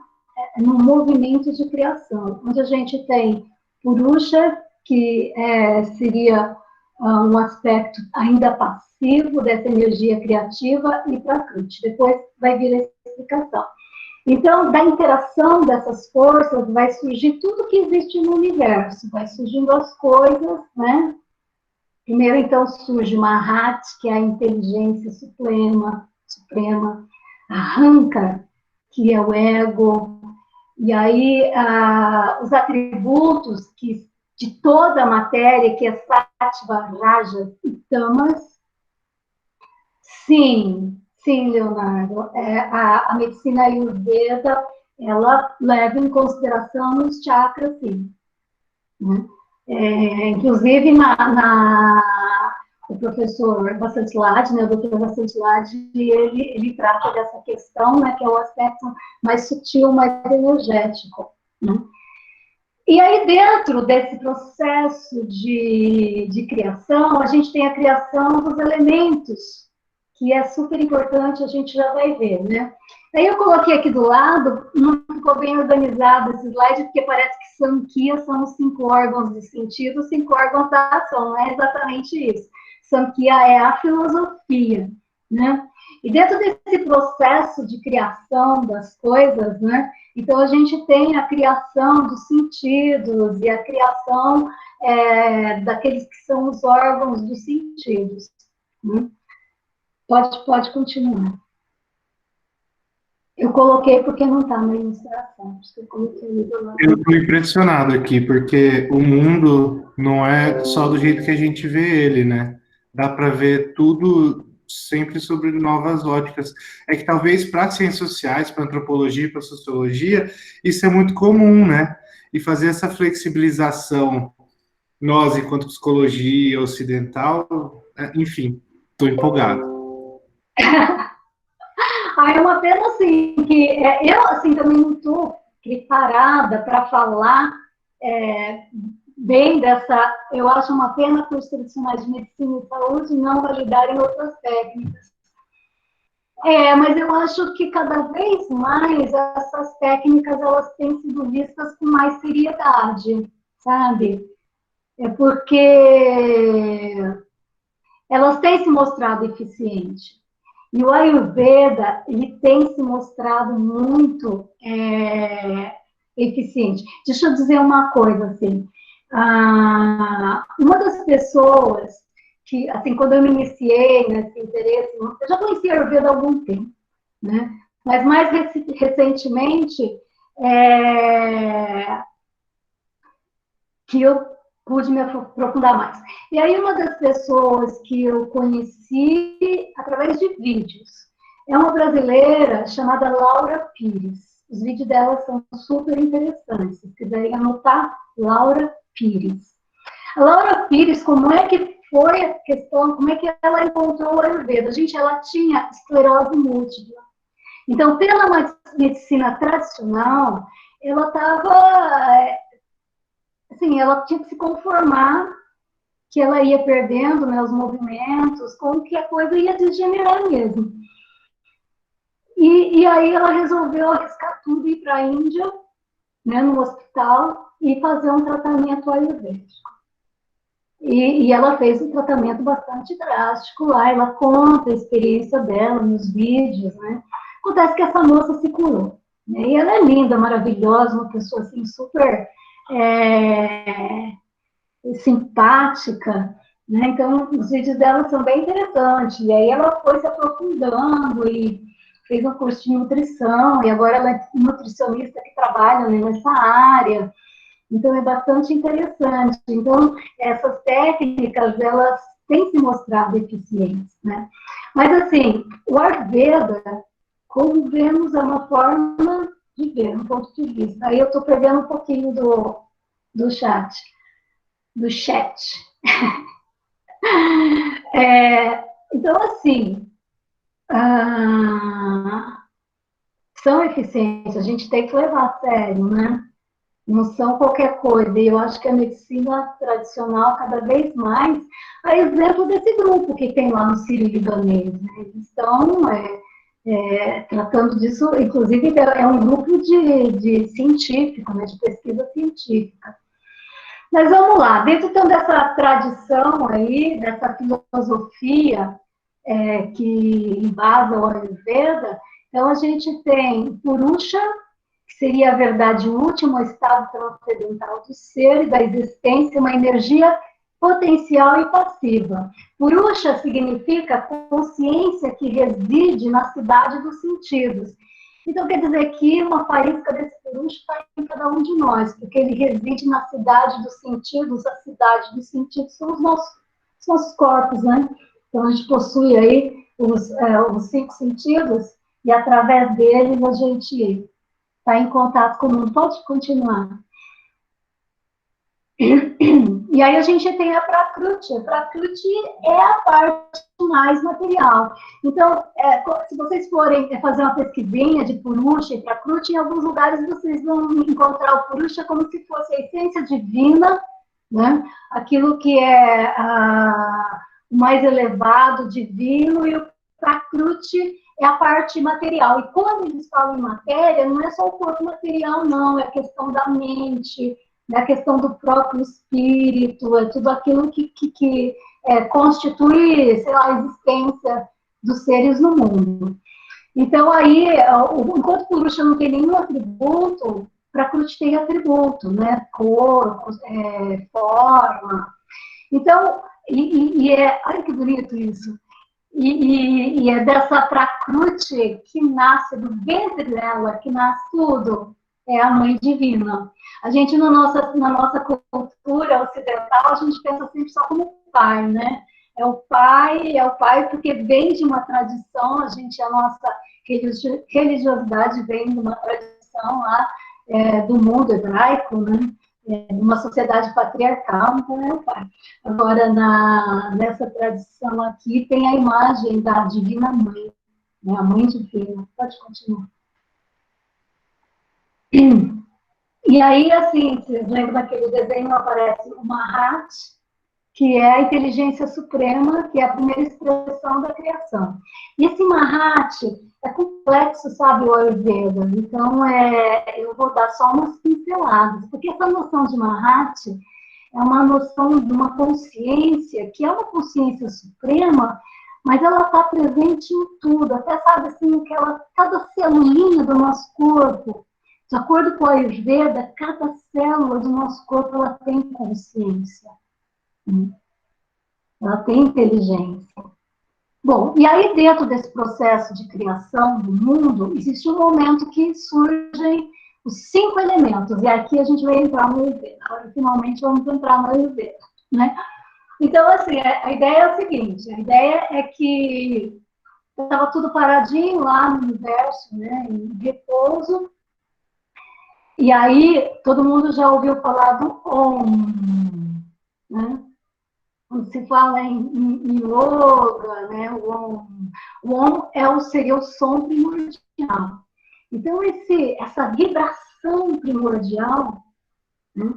num movimento de criação, onde a gente tem Purusha, que seria um aspecto ainda passivo dessa energia criativa e Prakriti. Depois vai vir a explicação. Então, da interação dessas forças vai surgir tudo que existe no universo, vai surgindo as coisas, né? Primeiro, então, surge Mahat, que é a inteligência suprema, a Ahankara, que é o ego, e aí os atributos de toda a matéria, que é Sattva, Rajas e Tamas. Sim, Leonardo, a medicina Ayurveda, ela leva em consideração os chakras, sim. Né? Inclusive, o professor Vasantilad, né, o doutor Vasantilad, ele trata dessa questão, né, que é o aspecto mais sutil, mais energético. Né? E aí, dentro desse processo de criação, a gente tem a criação dos elementos, que é super importante, a gente já vai ver, né? Aí eu coloquei aqui do lado, não ficou bem organizado esse slide, porque parece que Samkhya são os 5 órgãos de sentido, os 5 órgãos da ação, não é exatamente isso. Samkhya é a filosofia, né? E dentro desse processo de criação das coisas, né? Então a gente tem a criação dos sentidos e a criação daqueles que são os órgãos dos sentidos. Né? Pode continuar. Eu coloquei porque não está na ilustração. Eu estou impressionado aqui, porque o mundo não é só do jeito que a gente vê ele, né? Dá para ver tudo sempre sobre novas óticas. É que talvez para as ciências sociais, para antropologia, para sociologia, isso é muito comum, né? E fazer essa flexibilização, nós, enquanto psicologia ocidental, enfim, estou empolgado. É uma pena, assim, que eu, assim, também não estou preparada para falar bem dessa... Eu acho uma pena que os profissionais de medicina e saúde não validarem outras técnicas. Mas eu acho que cada vez mais essas técnicas, elas têm sido vistas com mais seriedade, sabe? Porque elas têm se mostrado eficientes. E o Ayurveda, ele tem se mostrado muito eficiente. Deixa eu dizer uma coisa, assim. Uma das pessoas que, assim, quando eu me iniciei nesse interesse, eu já conhecia Ayurveda há algum tempo, né? Mas mais recentemente, que eu pude me aprofundar mais. E aí, uma das pessoas que eu conheci através de vídeos é uma brasileira chamada Laura Pires. Os vídeos dela são super interessantes. Se quiserem anotar, Laura Pires. A Laura Pires, como é que foi a questão, como é que ela encontrou o Ayurveda? Gente, ela tinha esclerose múltipla. Então, pela medicina tradicional, ela estava... Assim, ela tinha que se conformar que ela ia perdendo, né, os movimentos, como que a coisa ia degenerar mesmo. E aí ela resolveu arriscar tudo e ir para a Índia, né, no hospital, e fazer um tratamento ayurvédico. E ela fez um tratamento bastante drástico lá, ela conta a experiência dela nos vídeos, né? Acontece que essa moça se curou, né? E ela é linda, maravilhosa, uma pessoa assim super simpática, né? Então os vídeos dela são bem interessantes. E aí ela foi se aprofundando e fez um curso de nutrição, e agora ela é nutricionista que trabalha, né, nessa área. Então, é bastante interessante. Então, essas técnicas, elas têm se mostrado eficientes, né? Mas, assim, o Ayurveda, como vemos, é uma forma de ver, um ponto de vista. Aí eu estou perdendo um pouquinho do chat. Então, assim, são eficientes, a gente tem que levar a sério, né? Não são qualquer coisa. E eu acho que a medicina tradicional, cada vez mais, é exemplo desse grupo que tem lá no Sírio-Libanês. Né? Eles estão tratando disso, inclusive é um grupo de científico, né? De pesquisa científica. Mas vamos lá, dentro então dessa tradição aí, dessa filosofia que embasa o Ayurveda, então a gente tem Purusha, que seria a verdade última, o estado transcendental do ser e da existência, uma energia potencial e passiva. Purusha significa consciência que reside na cidade dos sentidos. Então, quer dizer que uma faísca desse Purusha está em cada um de nós, porque ele reside na cidade dos sentidos, a cidade dos sentidos são os nossos corpos, né? Então, a gente possui aí os 5 sentidos, e através deles a gente está em contato com o mundo. Pode continuar. E aí a gente tem a Prakruti. A Prakruti é a parte mais material. Então, se vocês forem fazer uma pesquisinha de Purusha e Prakruti, em alguns lugares vocês vão encontrar o Purusha como se fosse a essência divina, né? Aquilo que é o mais elevado, divino, e o Prakruti é a parte material. E quando eles falam em matéria, não é só o corpo material, não, é a questão da mente, é a questão do próprio espírito, é tudo aquilo que constitui, sei lá, a existência dos seres no mundo. Então, aí, enquanto Purusha não tem nenhum atributo, Prakruti tem atributo, né? Corpo, forma. Então, olha que bonito isso. E é dessa Prakruti que nasce, do ventre dela, que nasce tudo, é a Mãe Divina. A gente, na nossa cultura ocidental, a gente pensa sempre só como pai, né? É o pai porque vem de uma tradição, a nossa religiosidade vem de uma tradição lá do mundo hebraico, né? Uma sociedade patriarcal, então é o pai. Agora, nessa tradição aqui, tem a imagem da Divina Mãe, né? A Mãe Divina. Pode continuar. E aí, assim, vocês lembram daquele desenho, aparece o Mahat, que é a inteligência suprema, que é a primeira expressão da criação. E esse Mahat é complexo, sabe, o Ayurveda. Então, eu vou dar só umas pinceladas, porque essa noção de Mahat é uma noção de uma consciência, que é uma consciência suprema, mas ela está presente em tudo, até, sabe, assim, cada celulinha do nosso corpo. De acordo com a Ayurveda, cada célula do nosso corpo ela tem consciência. Ela tem inteligência. Bom, e aí dentro desse processo de criação do mundo, existe um momento que surgem os 5 elementos. E aqui a gente vai entrar no Ayurveda. Agora, finalmente, vamos entrar no Ayurveda, né? Então, assim, a ideia é a seguinte. A ideia é que estava tudo paradinho lá no universo, né, em repouso. E aí, todo mundo já ouviu falar do Om, né? Quando se fala em yoga, né? O Om seria o som primordial. Então, essa vibração primordial, né,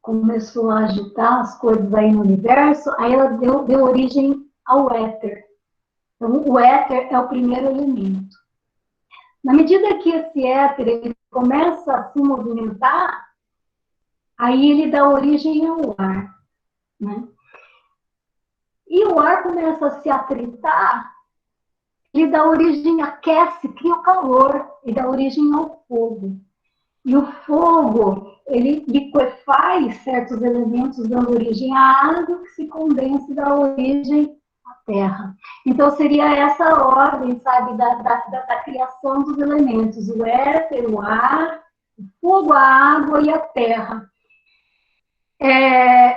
começou a agitar as coisas aí no universo, aí ela deu origem ao éter. Então, o éter é o primeiro elemento. Na medida que esse éter ele começa a se movimentar, aí ele dá origem ao ar, né? E o ar começa a se atritar, ele dá origem, aquece, cria o calor, e dá origem ao fogo. E o fogo, ele liquefaz certos elementos, dando origem à água, que se condensa e dá origem à terra. Então, seria essa ordem, sabe, da criação dos elementos: o éter, o ar, o fogo, a água e a terra.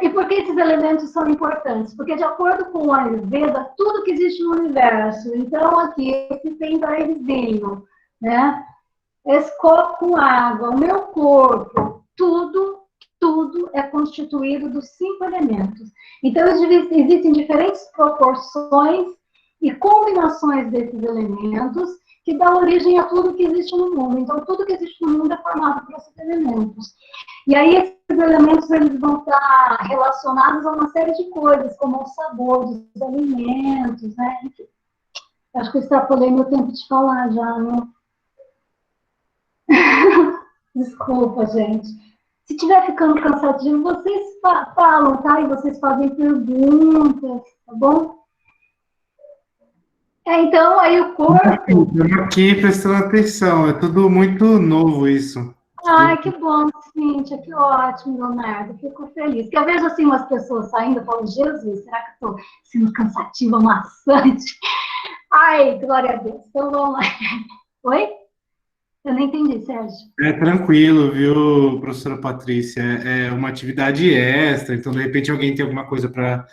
E por que esses elementos são importantes? Porque, de acordo com o Ayurveda, tudo que existe no universo, então aqui, esse pendrivezinho, né? Esse copo com água, o meu corpo, tudo é constituído dos 5 elementos. Então, existem diferentes proporções e combinações desses elementos que dá origem a tudo que existe no mundo. Então, tudo que existe no mundo é formado por esses elementos. E aí, esses elementos eles vão estar relacionados a uma série de coisas, como o sabor dos alimentos, né? Enfim, acho que eu extrapolei meu tempo de falar já, né? Desculpa, gente. Se estiver ficando cansativo, vocês falam, tá? E vocês fazem perguntas, tá bom? Então, aí o corpo... Estamos aqui prestando atenção, é tudo muito novo isso. Ai, que bom, Cíntia, que ótimo, Leonardo, fico feliz. Porque eu vejo assim umas pessoas saindo e falo, Jesus, será que eu estou sendo cansativa, maçante? Ai, glória a Deus. Então, vamos lá. Oi? Eu não entendi, Sérgio. É tranquilo, viu, professora Patrícia? É uma atividade extra, então de repente alguém tem alguma coisa para.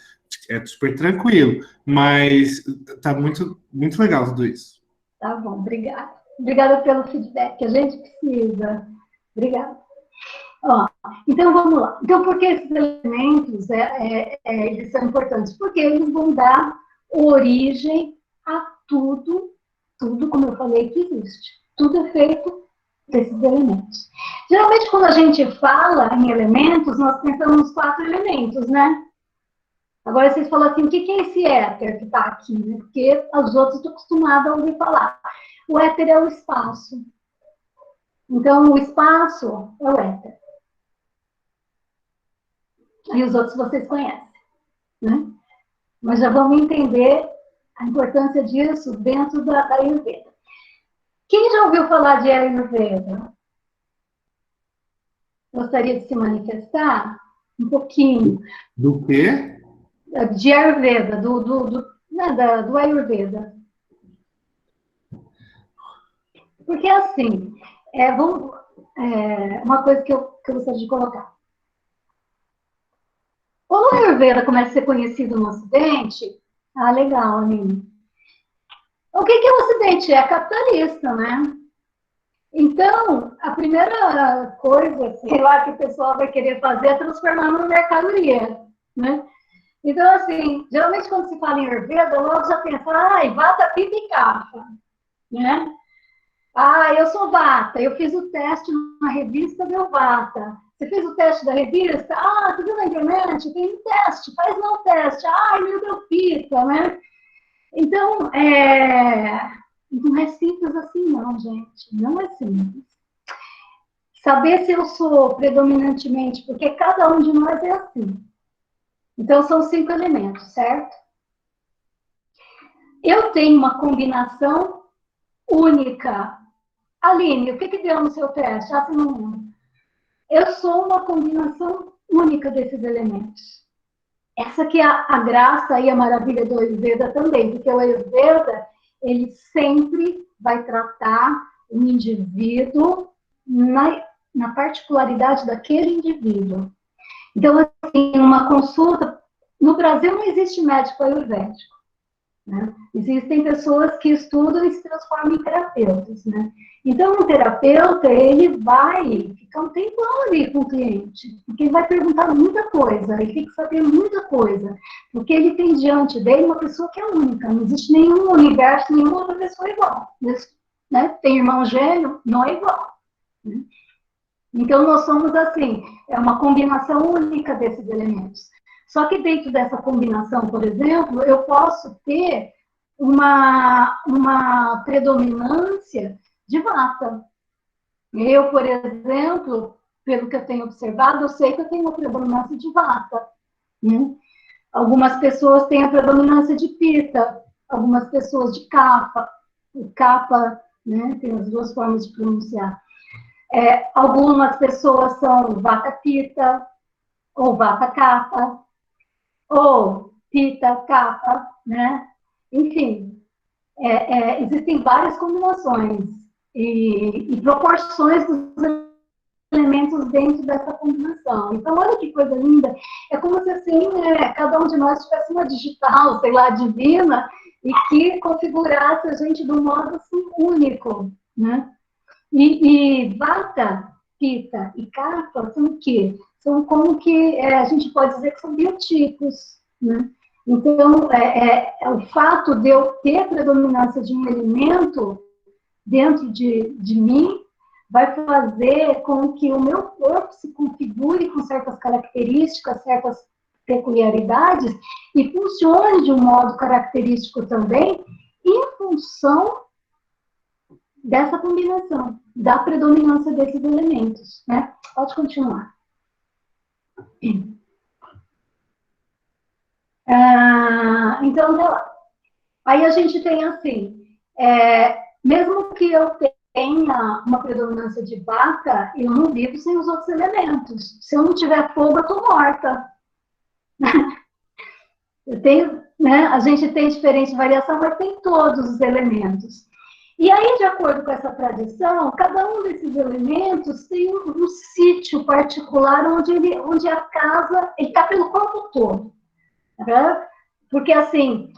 É super tranquilo, mas tá muito, muito legal tudo isso. Tá bom, obrigada. Obrigada pelo feedback, que a gente precisa. Obrigada. Ó, então, vamos lá. Então, por que esses elementos eles são importantes? Porque eles vão dar origem a tudo, como eu falei, que existe. Tudo é feito desses elementos. Geralmente, quando a gente fala em elementos, nós pensamos nos 4 elementos, né? Agora, vocês falam assim, o que é esse éter que está aqui? Né? Porque os outros estão acostumados a ouvir falar. O éter é o espaço. Então, o espaço é o éter. E os outros vocês conhecem, né? Mas já vamos entender a importância disso dentro da Ayurveda. Quem já ouviu falar de Ayurveda? Gostaria de se manifestar? Um pouquinho. Do quê? De Ayurveda, do Ayurveda. Porque assim, uma coisa que eu gostaria de colocar. Quando o Ayurveda começa a ser conhecido no Ocidente, legal, Aline. O que é o Ocidente? É capitalista, né? Então, a primeira coisa, sei lá, que o pessoal vai querer fazer é transformar numa mercadoria, né? Então, assim, geralmente quando se fala em Ayurveda, logo já pensa, vata, pitta e kapha, né? Eu sou vata, eu fiz o teste na revista, deu vata. Você fez o teste da revista? Você viu na internet? Tem um teste, faz não o teste. Meu deu pitta, né? Então, não é simples assim, não, gente. Não é simples. Saber se eu sou predominantemente, porque cada um de nós é assim. Então, são 5 elementos, certo? Eu tenho uma combinação única. Aline, o que deu no seu teste? Não. Eu sou uma combinação única desses elementos. Essa que é a graça e a maravilha do Ayurveda também, porque o Ayurveda, ele sempre vai tratar o indivíduo na particularidade daquele indivíduo. Então, assim, uma consulta... No Brasil não existe médico ayurvédico, né? Existem pessoas que estudam e se transformam em terapeutas, né? Então, o terapeuta, ele vai ficar um tempão ali com o cliente, porque ele vai perguntar muita coisa, ele tem que saber muita coisa, porque ele tem diante dele uma pessoa que é única, não existe nenhum universo, nenhuma outra pessoa igual, né? Tem irmão gêmeo, não é igual, né? Então, nós somos assim, é uma combinação única desses elementos. Só que dentro dessa combinação, por exemplo, eu posso ter uma predominância de vata. Eu, por exemplo, pelo que eu tenho observado, eu sei que eu tenho uma predominância de vata, né? Algumas pessoas têm a predominância de pitta, algumas pessoas de kapha. O kapha, né, tem as duas formas de pronunciar. Algumas pessoas são vata pitta, ou vata kapha, ou pitta kapha, né? Enfim, existem várias combinações e proporções dos elementos dentro dessa combinação. Então, olha que coisa linda. É como se, assim, cada um de nós tivesse uma digital, sei lá, divina, e que configurasse a gente de um modo, assim, único, né? E vata, pitta e kapha são o quê? São como que a gente pode dizer que são biotipos, né? Então, o fato de eu ter a predominância de um elemento dentro de mim vai fazer com que o meu corpo se configure com certas características, certas peculiaridades e funcione de um modo característico também em função dessa combinação, da predominância desses elementos, né? Pode continuar. Então, aí a gente tem assim, mesmo que eu tenha uma predominância de Vata, eu não vivo sem os outros elementos. Se eu não tiver fogo, eu estou morta. Eu tenho, né, a gente tem diferente variação, mas tem todos os elementos. E aí, de acordo com essa tradição, cada um desses elementos tem um sítio particular onde a casa está pelo corpo todo. Né? Porque, assim,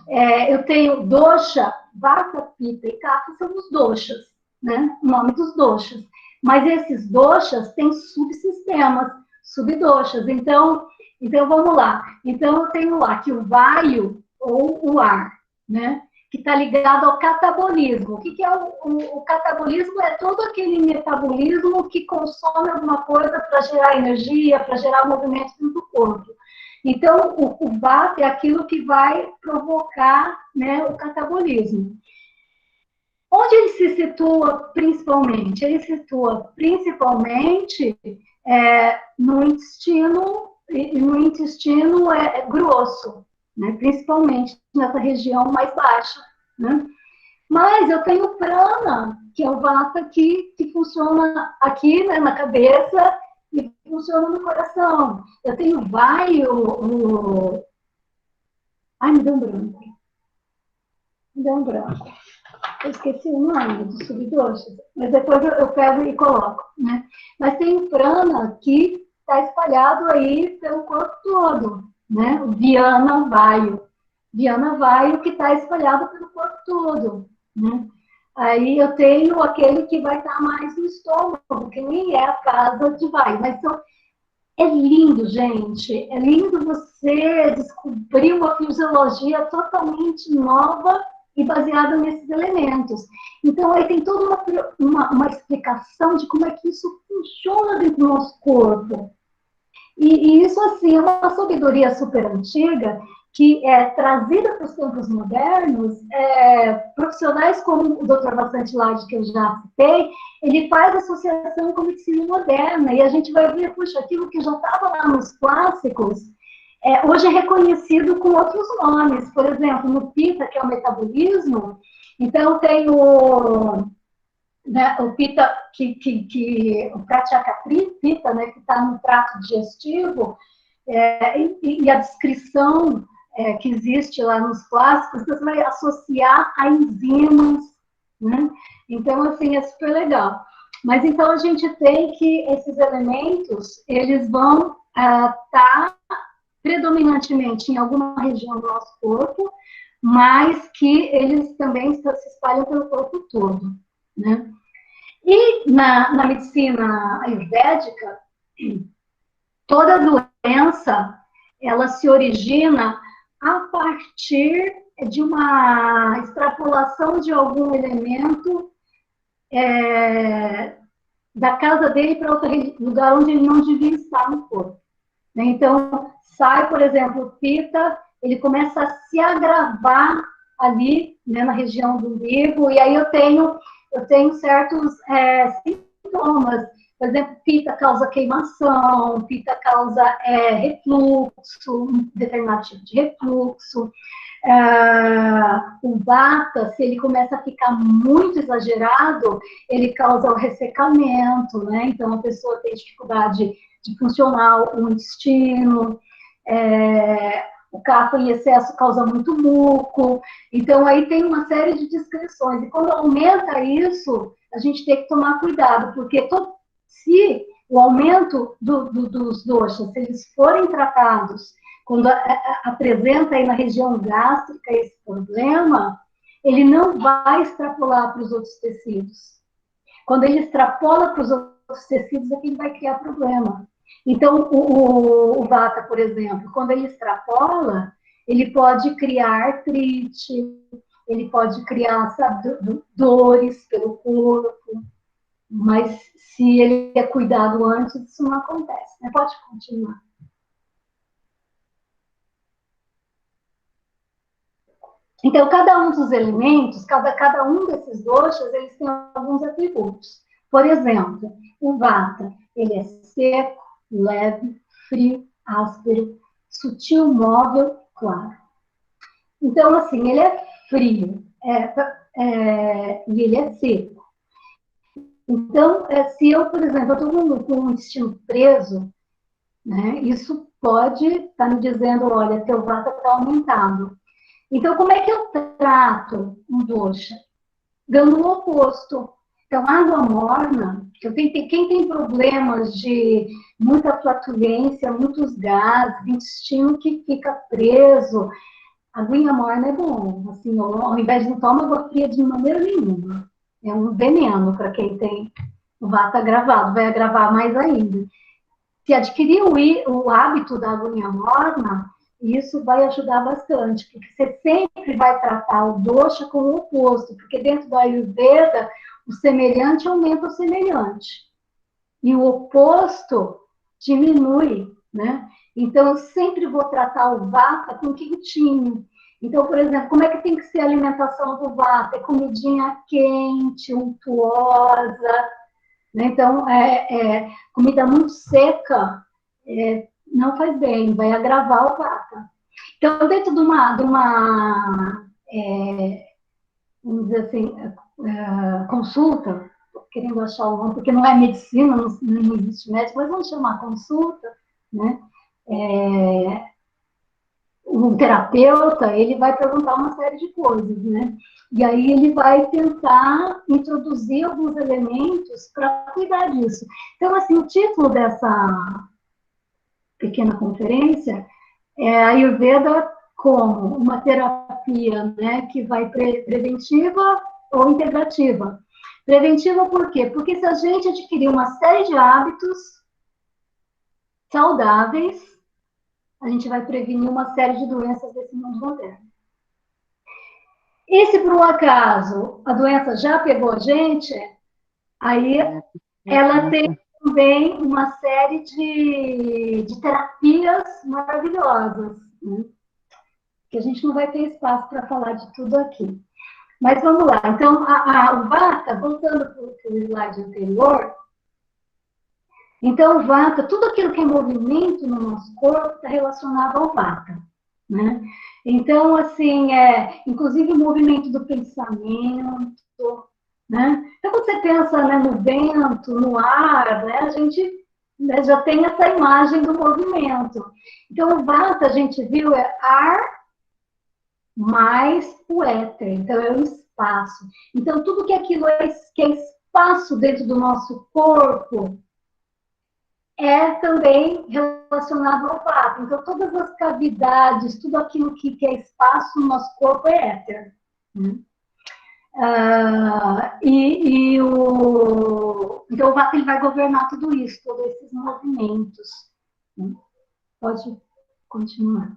eu tenho dosha, vata, pitta e kapha são os doshas, né? O nome dos doshas. Mas esses doshas têm subsistemas, subdoshas. Então, vamos lá. Então, eu tenho lá que o vaio, ou o ar, né? Que está ligado ao catabolismo. O que é o catabolismo? É todo aquele metabolismo que consome alguma coisa para gerar energia, para gerar movimento dentro do corpo. Então, o vata é aquilo que vai provocar, né, o catabolismo. Onde ele se situa principalmente? Ele se situa principalmente no intestino, e no intestino grosso, né, principalmente nessa região mais baixa. Né? Mas eu tenho prana, que é o vata que funciona aqui, né, na cabeça, e funciona no coração. Eu tenho vaio. Ai, me deu um branco. Me deu um branco. Eu esqueci o nome dos subdoshas, mas depois eu pego e coloco. Né? Mas tem o prana que está espalhado aí pelo corpo todo. Né? O Dhyana Vayu. Dhyana Vayu que está espalhado pelo corpo todo. Né? Aí eu tenho aquele que vai estar mais no estômago, que nem é a casa de Vayu. Mas é lindo, gente. É lindo você descobrir uma fisiologia totalmente nova e baseada nesses elementos. Então, aí tem toda uma explicação de como é que isso funciona dentro do nosso corpo. E isso, assim, é uma sabedoria super antiga que é trazida para os tempos modernos. Profissionais como o Dr. Bastante Lage, que eu já citei, ele faz associação com a medicina moderna, e a gente vai ver, puxa, aquilo que já estava lá nos clássicos, hoje é reconhecido com outros nomes. Por exemplo, no Pitta, que é o metabolismo, então tem né, o Pitta, o Pratyakapri, Pitta, né, que está no trato digestivo, e a descrição que existe lá nos clássicos, você vai associar a enzimas, né? Então, assim, é super legal. Mas, então, a gente tem que esses elementos, eles vão estar predominantemente em alguma região do nosso corpo, mas que eles também se espalham pelo corpo todo, né? E na medicina ayurvédica, toda doença, ela se origina a partir de uma extrapolação de algum elemento da casa dele para outro lugar onde ele não devia estar no corpo. Então, sai, por exemplo, o Pitta, ele começa a se agravar ali, né, na região do umbigo, e aí eu tenho certos sintomas. Por exemplo, Pitta causa queimação, Pitta causa refluxo, um determinado tipo de refluxo. O Vata, se ele começa a ficar muito exagerado, ele causa o ressecamento, né? Então, a pessoa tem dificuldade de funcionar o intestino, o Kapha em excesso causa muito muco. Então, aí tem uma série de descrições. E quando aumenta isso, a gente tem que tomar cuidado, porque se o aumento dos doshas, se eles forem tratados, quando apresenta aí na região gástrica esse problema, ele não vai extrapolar para os outros tecidos. Quando ele extrapola para os outros tecidos, é que ele vai criar problema. Então, o Vata, por exemplo, quando ele extrapola, ele pode criar artrite, ele pode criar, sabe, dores pelo corpo, mas se ele é cuidado antes, isso não acontece. Né? Pode continuar. Então, cada um dos elementos, cada um desses doshas, eles têm alguns atributos. Por exemplo, o Vata, ele é seco, leve, frio, áspero, sutil, móvel, claro. Então, assim, ele é frio e ele é seco. Então, se eu, por exemplo, estou com um intestino preso, né, isso pode estar me dizendo, olha, teu vata está aumentado. Então, como é que eu trato um dosha? Dando o oposto. Então, água morna, quem tem problemas de muita flatulência, muitos gases, intestino que fica preso, a aguinha morna é bom. Assim, ao invés de não tomar água fria de maneira nenhuma. É um veneno para quem tem o vata agravado, vai agravar mais ainda. Se adquirir o hábito da aguinha morna, isso vai ajudar bastante, porque você sempre vai tratar o dosha com o oposto, porque dentro da Ayurveda, o semelhante aumenta o semelhante. E o oposto diminui, né? Então, eu sempre vou tratar o vata com quentinho. Então, por exemplo, como é que tem que ser a alimentação do vata? É comidinha quente, untuosa, né? Então, comida muito seca não faz bem, vai agravar o vata. Então, dentro de uma vamos dizer assim, consulta, querendo achar o nome, porque não é medicina, não existe médico, mas vamos chamar consulta, né? Um terapeuta, ele vai perguntar uma série de coisas, né? E aí ele vai tentar introduzir alguns elementos para cuidar disso. Então, assim, o título dessa pequena conferência é a Ayurveda como uma terapia, né, que vai preventiva ou integrativa. Preventiva por quê? Porque se a gente adquirir uma série de hábitos saudáveis, a gente vai prevenir uma série de doenças desse mundo moderno. E se por um acaso a doença já pegou a gente, aí ela tem também uma série de terapias maravilhosas, né? Que a gente não vai ter espaço para falar de tudo aqui. Mas vamos lá. Então, o vata, voltando para o slide anterior, então o vata, tudo aquilo que é movimento no nosso corpo está relacionado ao vata, né? Então, assim, inclusive o movimento do pensamento, né? Então, quando você pensa, né, no vento, no ar, né, a gente, né, já tem essa imagem do movimento. Então, o vata, a gente viu, é ar mais o éter, então é o espaço. Então, tudo que aquilo que é espaço dentro do nosso corpo é também relacionado ao vata. Então, todas as cavidades, tudo aquilo que é espaço no nosso corpo é éter. Então, o vata ele vai governar tudo isso, todos esses movimentos. Pode continuar.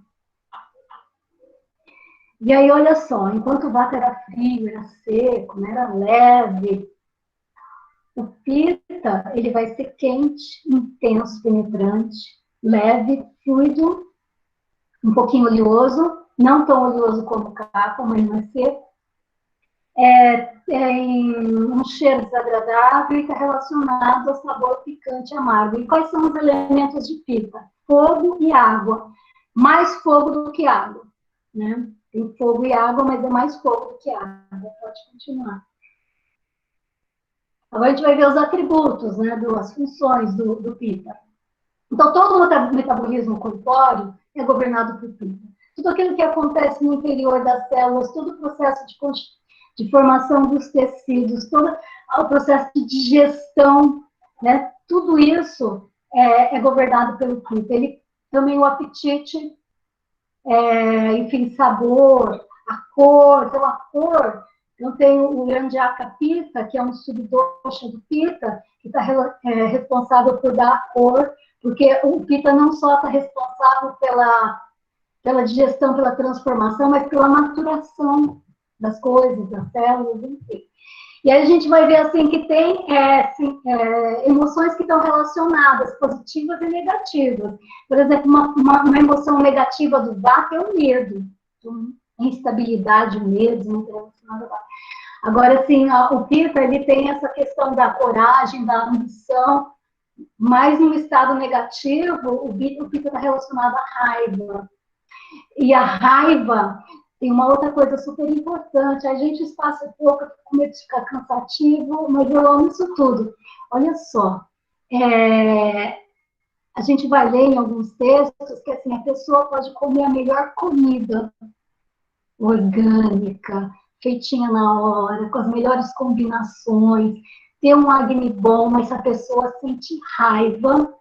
E aí, olha só, enquanto o vata era frio, era seco, né, era leve, o pitta, ele vai ser quente, intenso, penetrante, leve, fluido, um pouquinho oleoso, não tão oleoso como o kapha, mas não é seco. Tem um cheiro desagradável e está relacionado ao sabor picante e amargo. E quais são os elementos de pitta? Fogo e água. Mais fogo do que água, né? Tem fogo e água, mas é mais fogo do que água. Pode continuar. Agora a gente vai ver os atributos, né, as funções do pitta. Então, todo o metabolismo corpóreo é governado por pitta. Tudo aquilo que acontece no interior das células, todo o processo de formação dos tecidos, todo o processo de digestão, né, tudo isso é governado pelo pitta. Ele também o apetite, enfim, sabor, a cor. Então, a cor, eu tenho o Yandhyaka Pitta, que é um subdosha do Pitta, que está responsável por dar a cor, porque o Pitta não só está responsável pela digestão, pela transformação, mas pela maturação das coisas, das células, enfim. E aí a gente vai ver assim que tem emoções que estão relacionadas, positivas e negativas. Por exemplo, uma emoção negativa do vata é o medo. Então, instabilidade, medo, não relacionado ao vata. Agora, assim, o pitta, ele tem essa questão da coragem, da ambição, Mas no estado negativo, o Pitta está relacionado à raiva. E a raiva tem uma outra coisa super importante. A gente espaça pouco, com medo de ficar cansativo, mas eu amo isso tudo. Olha só, a gente vai ler em alguns textos que assim, a pessoa pode comer a melhor comida orgânica, feitinha na hora, com as melhores combinações, ter um acne bom, mas se a pessoa sente raiva,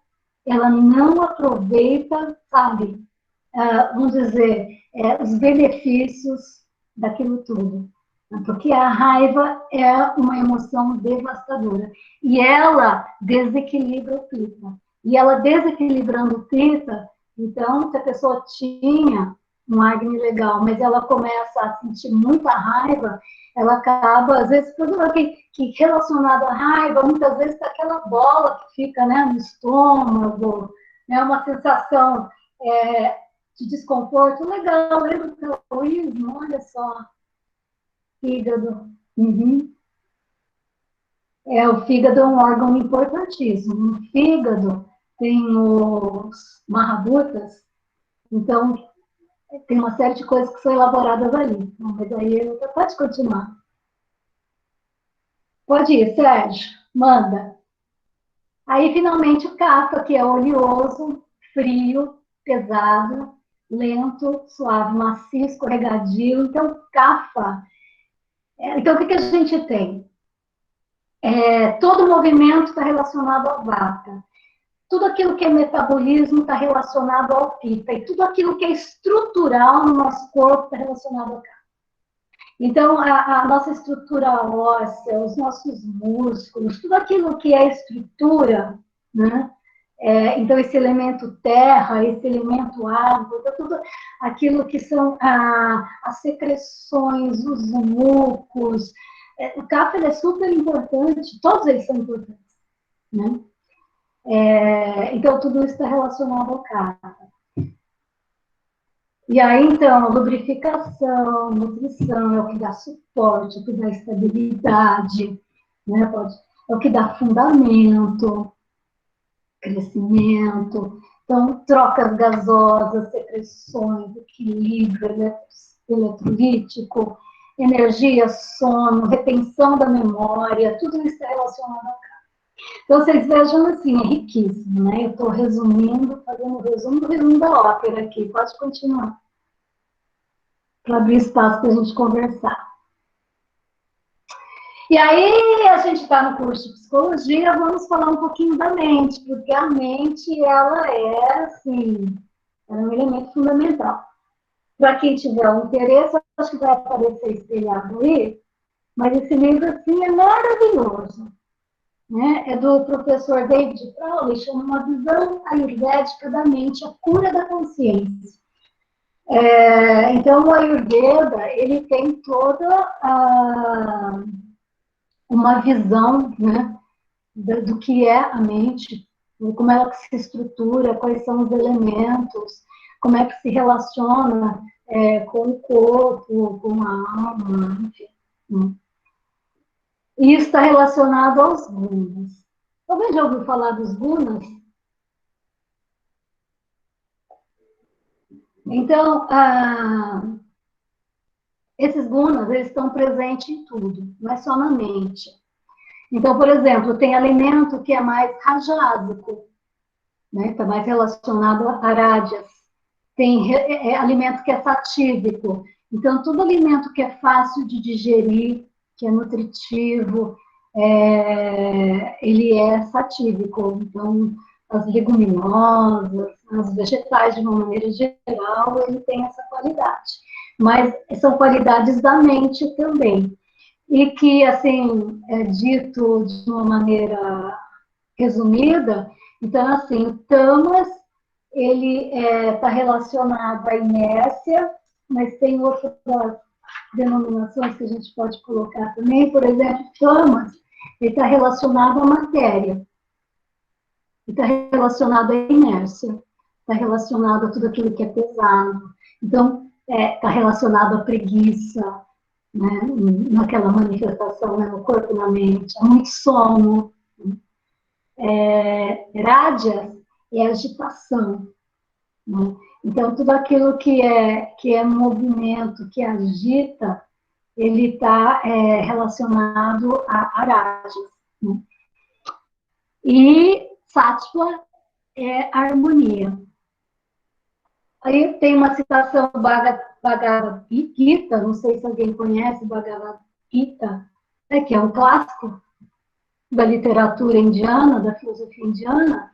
ela não aproveita, sabe, vamos dizer, os benefícios daquilo tudo. Porque a raiva é uma emoção devastadora. E ela desequilibra o Pitta. E ela desequilibrando o Pitta, então, se a pessoa tinha um acne legal, mas ela começa a sentir muita raiva, ela acaba, às vezes, tudo que relacionado à raiva, muitas vezes tá aquela bola que fica, né, no estômago, né, uma sensação de desconforto. Legal, lembra do taoísmo? Olha só, fígado. Uhum. O fígado é um órgão importantíssimo. No fígado tem os Mahabhutas, então tem uma série de coisas que são elaboradas ali. Mas aí pode continuar. Pode ir, Sérgio, manda. Aí, finalmente, o Kapha, que é oleoso, frio, pesado, lento, suave, macio, escorregadio. Então, Kapha. Então, o que a gente tem? Todo movimento está relacionado ao Vata. Tudo aquilo que é metabolismo está relacionado ao Pitta. E tudo aquilo que é estrutural no nosso corpo está relacionado ao Kapha. Então, a nossa estrutura óssea, os nossos músculos, tudo aquilo que é estrutura, né? Então, esse elemento terra, esse elemento água, tudo aquilo que são as secreções, os mucos. O Kapha é super importante, todos eles são importantes, né? Então, tudo isso está relacionado ao Kapha. E aí, então, lubrificação, nutrição, é o que dá suporte, é o que dá estabilidade, né? É o que dá fundamento, crescimento. Então, trocas gasosas, secreções, equilíbrio eletrolítico, energia, sono, retenção da memória, tudo isso é relacionado ao Kapha. Então, vocês vejam assim, é riquíssimo, né? Eu estou resumindo, fazendo o resumo da ópera aqui. Pode continuar. Para abrir espaço para a gente conversar. E aí, a gente está no curso de psicologia, vamos falar um pouquinho da mente, porque a mente, ela assim, é um elemento fundamental. Para quem tiver um interesse, acho que vai aparecer espelhado aí, mas esse livro, assim, é maravilhoso. Né? É do professor David Crowley, chama Uma Visão Ayurvédica da Mente, a Cura da Consciência. Então, o Ayurveda, ele tem toda uma visão, né, do que é a mente, como ela se estrutura, quais são os elementos, como é que se relaciona com o corpo, com a alma, enfim. E isso está relacionado aos gunas. Alguém já ouviu falar dos gunas? Então, esses gunas, eles estão presentes em tudo, não é só na mente. Então, por exemplo, tem alimento que é mais rajásico, né? Está mais relacionado a arádias. Tem alimento que é satívico. Então, todo alimento que é fácil de digerir, que é nutritivo, ele é satívico. Então, as leguminosas, os vegetais, de uma maneira geral, ele tem essa qualidade. Mas são qualidades da mente também. E que, assim, é dito de uma maneira resumida, então, assim, o tamas, ele está relacionado à inércia, mas tem outras denominações que a gente pode colocar também, por exemplo, tamas, ele está relacionado à matéria, está relacionado à inércia, está relacionado a tudo aquilo que é pesado, então, está relacionado à preguiça, né, naquela manifestação, né, no corpo e na mente, há muito sono. Rádias é agitação, né? Então, tudo aquilo que é movimento, que agita, ele está relacionado a rádias, né? E Sattva é harmonia. Aí tem uma citação do Bhagavad Gita, não sei se alguém conhece Bhagavad Gita, né, que é um clássico da literatura indiana, da filosofia indiana.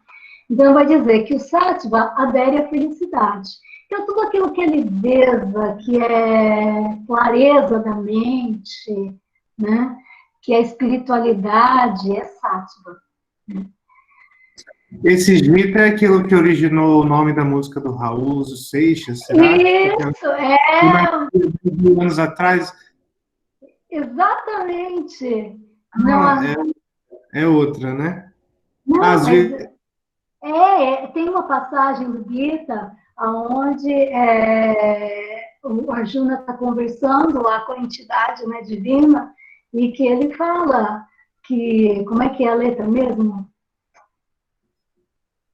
Então, vai dizer que o Sattva adere à felicidade. Então, tudo aquilo que é leveza, que é clareza da mente, né, que é espiritualidade, é Sattva. Esse Gita é aquilo que originou o nome da música do Raul Seixas, será? Isso, Anos atrás? exatamente. Ah, Não, é outra, né? não, Às mas vezes, tem uma passagem do Gita onde o Arjuna está conversando lá com a entidade, né, divina, e que ele fala que, como é que é a letra mesmo?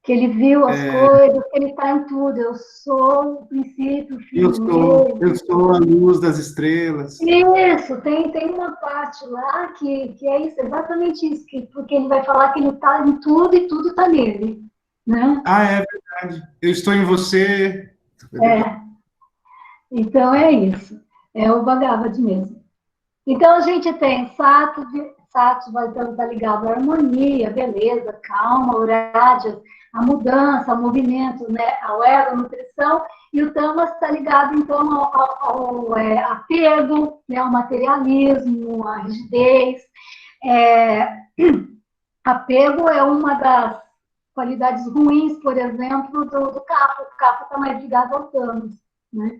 Que ele viu as coisas, que ele está em tudo. Eu sou o princípio, o fim, eu o sou, meio. eu sou a luz das estrelas. Isso, tem uma parte lá que é isso, exatamente isso, porque ele vai falar que ele está em tudo e tudo está nele, né? Ah, é verdade. Eu estou em você. Então é isso, é o Bhagavad mesmo. Então a gente tem Sattva, então está ligado à harmonia, beleza, calma, Rajas, a mudança, ao movimento, né, ao ego, à nutrição, e o Tamas está ligado então ao apego, né, ao materialismo, à rigidez. É, apego é uma das qualidades ruins, por exemplo, do Kapha. O Kapha está mais ligado ao Tamas, né?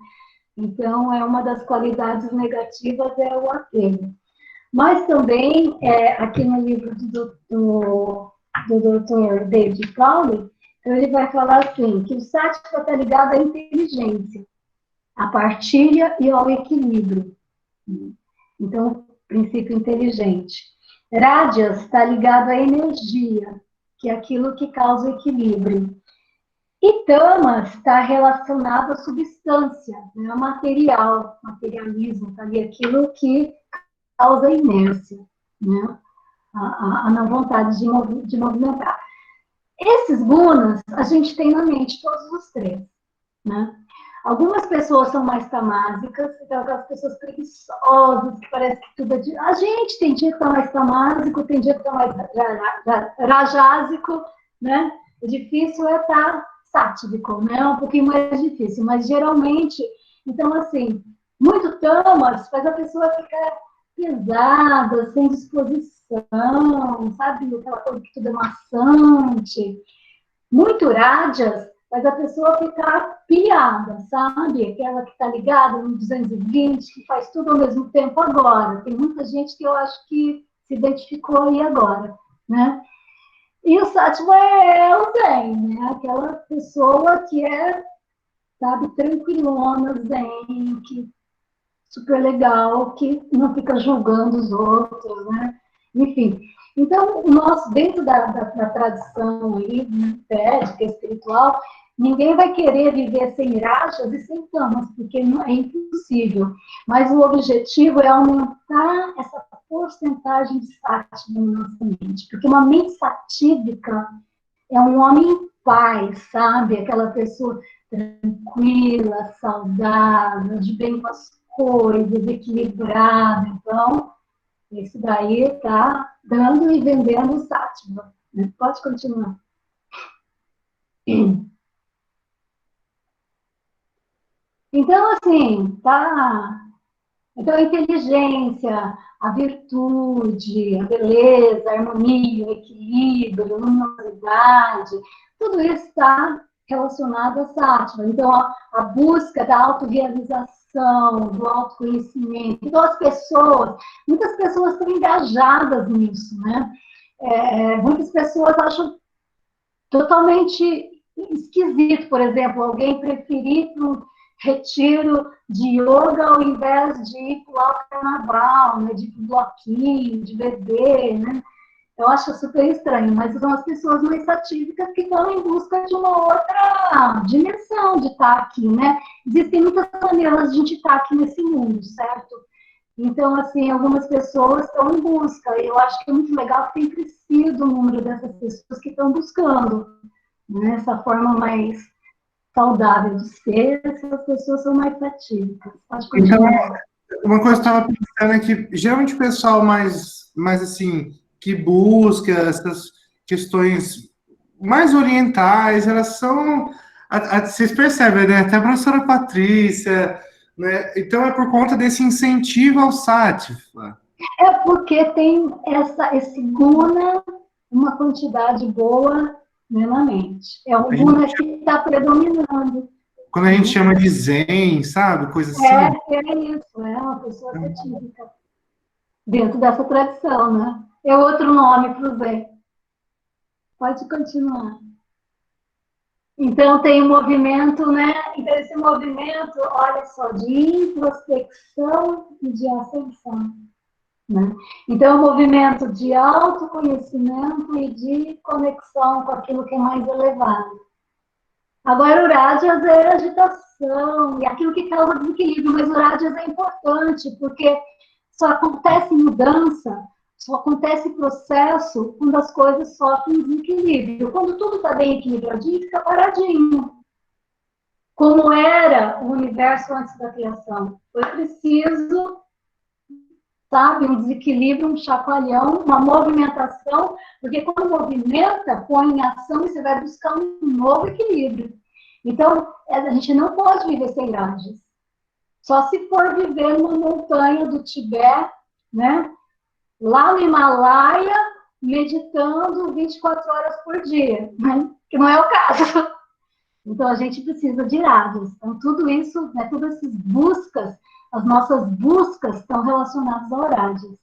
Então, é uma das qualidades negativas é o apego. Mas também, aqui no livro do Dr. David Cowley, ele vai falar assim, que o Sattva está ligado à inteligência, à partilha e ao equilíbrio. Então, princípio inteligente. Rajas está ligado à energia, que é aquilo que causa equilíbrio. E Tamas está relacionado à substância, né, ao material, materialismo, tá ali, aquilo que causa inércia, né, a não vontade de movimentar. Esses gunas a gente tem na mente, todos os três. Né? Algumas pessoas são mais tamásicas, então aquelas pessoas preguiçosas, que parece que tudo é de... A gente tem dia que está mais tamásico, tem dia que está mais rajásico, né? O difícil é estar sátivico, né? É um pouquinho mais difícil, mas geralmente, então assim, muito tamas faz a pessoa ficar pesada, sem disposição, sabe? Aquela coisa que tudo é maçante. Muito rádias faz a pessoa ficar pilhada, sabe? Aquela que está ligada no 220, que faz tudo ao mesmo tempo agora. Tem muita gente que eu acho que se identificou aí agora, né? E o Sattva é o Zen, né? Aquela pessoa que é, sabe, tranquilona, Zen, que super legal, que não fica julgando os outros, né? Enfim, então, nós, dentro da tradição aí, né, védica, espiritual, ninguém vai querer viver sem rajas e sem tamas, porque não, é impossível. Mas o objetivo é aumentar essa porcentagem de sátiva na nossa mente, porque uma mente satívica é um homem em paz, sabe? Aquela pessoa tranquila, saudável, de bem com as coisas, equilibrada. Então, isso daí está dando e vendendo o Sattva. Né? Pode continuar. Então, assim, tá. Então, a inteligência, a virtude, a beleza, a harmonia, o equilíbrio, a luminosidade, tudo isso está relacionado a Sattva. Então, a busca da autorrealização, do autoconhecimento. Então, muitas pessoas estão engajadas nisso, né? Muitas pessoas acham totalmente esquisito, por exemplo, alguém preferir para um retiro de yoga ao invés de ir para o carnaval, né, de ir para o bloquinho, de beber, né? Eu acho super estranho, mas são as pessoas mais satívicas que estão em busca de uma outra dimensão de estar aqui, né? Existem muitas maneiras de a gente estar aqui nesse mundo, certo? Então, assim, algumas pessoas estão em busca. Eu acho que é muito legal que tem crescido o número dessas pessoas que estão buscando, né? Essa forma mais saudável de ser, essas pessoas são mais satívicas. Pode Então, continuar. uma coisa que eu estava pensando é que geralmente o pessoal mais assim, que busca essas questões mais orientais, elas são. Vocês percebem, né? Até a professora Patrícia, né? Então é por conta desse incentivo ao Sattva. É porque tem esse guna, uma quantidade boa, né, na mente. É o guna que está predominando. Quando a gente chama de Zen, sabe? Coisa assim. É isso, é uma pessoa satírica. Dentro dessa tradição, né? É outro nome para o Zen. Pode continuar. Então, tem um movimento, né? Então, esse movimento, olha só, de introspecção e de ascensão. Né? Então, é um movimento de autoconhecimento e de conexão com aquilo que é mais elevado. Agora, o Rajas é agitação, e aquilo que causa desequilíbrio, mas o Rajas é importante, porque só acontece mudança, só acontece processo quando as coisas sofrem desequilíbrio. Quando tudo está bem equilibradinho, fica paradinho. Como era o universo antes da criação. Foi preciso, sabe, um desequilíbrio, um chacoalhão, uma movimentação, porque quando movimenta, põe em ação e você vai buscar um novo equilíbrio. Então, a gente não pode viver sem Rajas. Só se for viver numa montanha do Tibete, né? Lá no Himalaia, meditando 24 horas por dia, né? Que não é o caso. Então, a gente precisa de Rajas. Então, tudo isso, né, todas essas buscas, as nossas buscas estão relacionadas ao Rajas.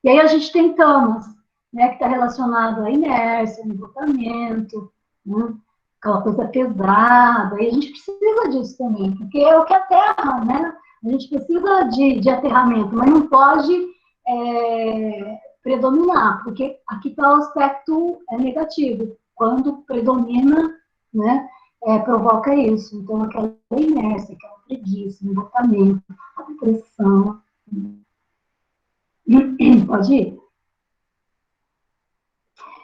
E aí a gente tem tamas, né, que está relacionado à inércia, ao envolvimento, né, aquela coisa pesada. E a gente precisa disso também, porque é o que aterra, né? A gente precisa de aterramento, mas não pode predominar, porque aqui está o aspecto negativo. Quando predomina, né, provoca isso. Então, aquela inércia, aquela preguiça, o envolvimento, a depressão. Pode ir?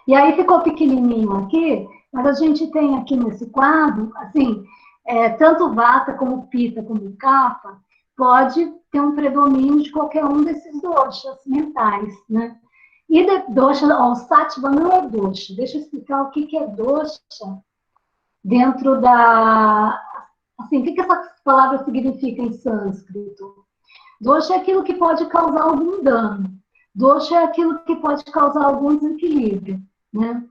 E aí ficou pequenininho aqui, mas a gente tem aqui nesse quadro, assim, tanto Vata como Pitta como Kapha, pode ter um predomínio de qualquer um desses doshas mentais, né? E dosha, o Sattva não é dosha. Deixa eu explicar o que é dosha dentro da... Assim, o que essa palavra significa em sânscrito? Dosha é aquilo que pode causar algum dano. Dosha é aquilo que pode causar algum desequilíbrio, né?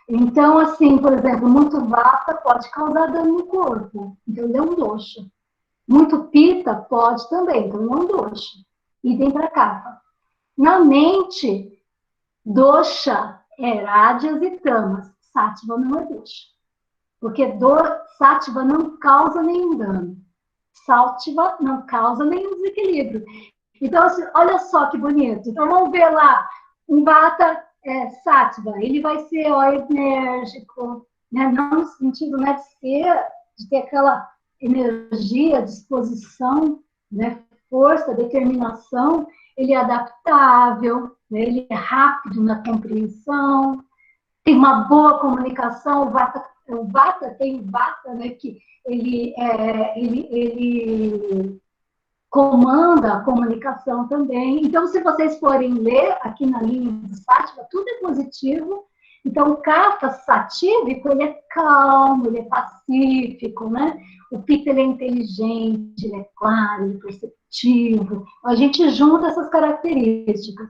Então, assim, por exemplo, muito Vata pode causar dano no corpo, então ele é um dosha. Muito Pitta pode também, então ele é um dosha. Idem para Kapha. Na mente, dosha é Rajas e Tamas. Sattva não é dosha. Porque Sattva não causa nenhum dano. Sattva não causa nenhum desequilíbrio. Então, assim, olha só que bonito. Então, vamos ver lá, um Vata Sattva, ele vai ser enérgico, né? Não no sentido, né, de ter aquela energia, disposição, né, força, determinação. Ele é adaptável, né? Ele é rápido na compreensão, tem uma boa comunicação. O Vata tem o Vata, né, que ele comanda a comunicação também. Então, se vocês forem ler aqui na linha do Sattva, tudo é positivo. Então, o Kapha satívico, ele é calmo, ele é pacífico, né? O Pitta, ele é inteligente, ele é claro, ele é perceptivo. A gente junta essas características.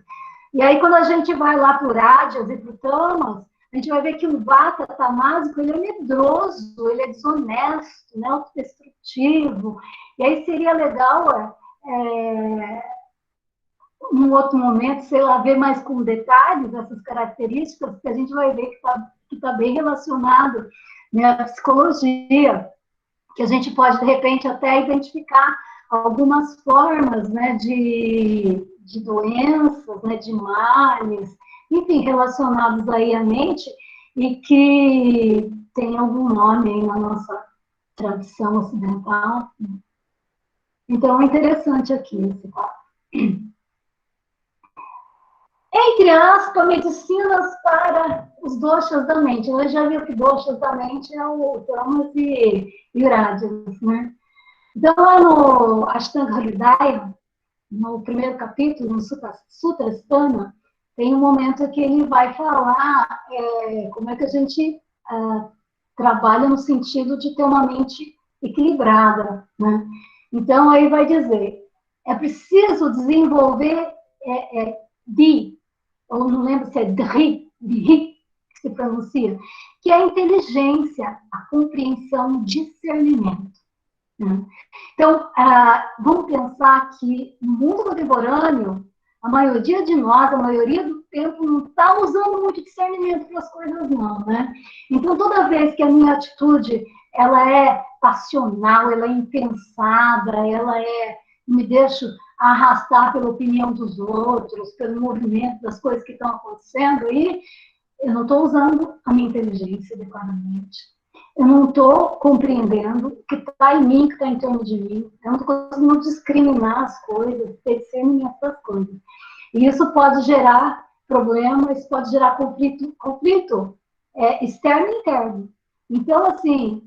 E aí, quando a gente vai lá para o Rajas e para o Tamas, a gente vai ver que o Vata tamásico, ele é medroso, ele é desonesto, né? Autodestrutivo. E aí seria legal, num outro momento, sei lá, ver mais com detalhes essas características, que a gente vai ver que tá bem relacionado, né, à psicologia, que a gente pode, de repente, até identificar algumas formas, né, de doenças, né, de males, enfim, relacionados aí à mente e que tem algum nome aí na nossa tradição ocidental. Então, é interessante aqui esse quadro. Entre aspas, medicinas para os doshas da mente. Ela já viu que doshas da mente é o Tamas e Rajas, né? Então, lá no Ashtanga Hridaya, no primeiro capítulo, no Sutrasthana, tem um momento que ele vai falar como é que a gente trabalha no sentido de ter uma mente equilibrada, né? Então, aí vai dizer, é preciso desenvolver ou não lembro se é Dri, que se pronuncia, que é a inteligência, a compreensão, o discernimento. Né? Então, vamos pensar que no mundo contemporâneo, a maioria de nós, a maioria do tempo, não está usando muito discernimento para as coisas, não, né? Então, toda vez que a minha atitude ela é passional, ela é impensada, me deixo arrastar pela opinião dos outros, pelo movimento das coisas que estão acontecendo, e eu não estou usando a minha inteligência adequadamente. Eu não estou compreendendo o que está em mim, o que está em torno de mim. Eu não estou conseguindo discriminar as coisas, discernir essas coisas. E isso pode gerar problemas, pode gerar conflito externo e interno. Então, assim,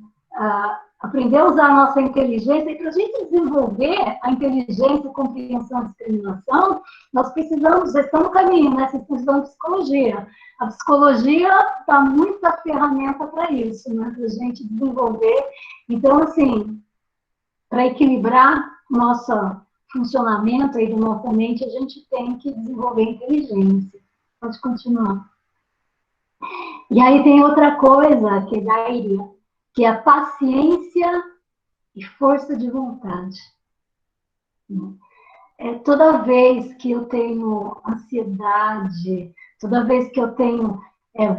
aprender a usar a nossa inteligência, e para a gente desenvolver a inteligência, a compreensão, a discriminação, nós precisamos, estamos no caminho, né? Vocês precisam de psicologia. A psicologia dá muita ferramenta para isso, né? Para a gente desenvolver. Então, assim, para equilibrar nosso funcionamento aí da nossa mente, a gente tem que desenvolver inteligência. Pode continuar. E aí tem outra coisa que é da Iria, que é a paciência e força de vontade. Toda vez que eu tenho ansiedade, toda vez que eu tenho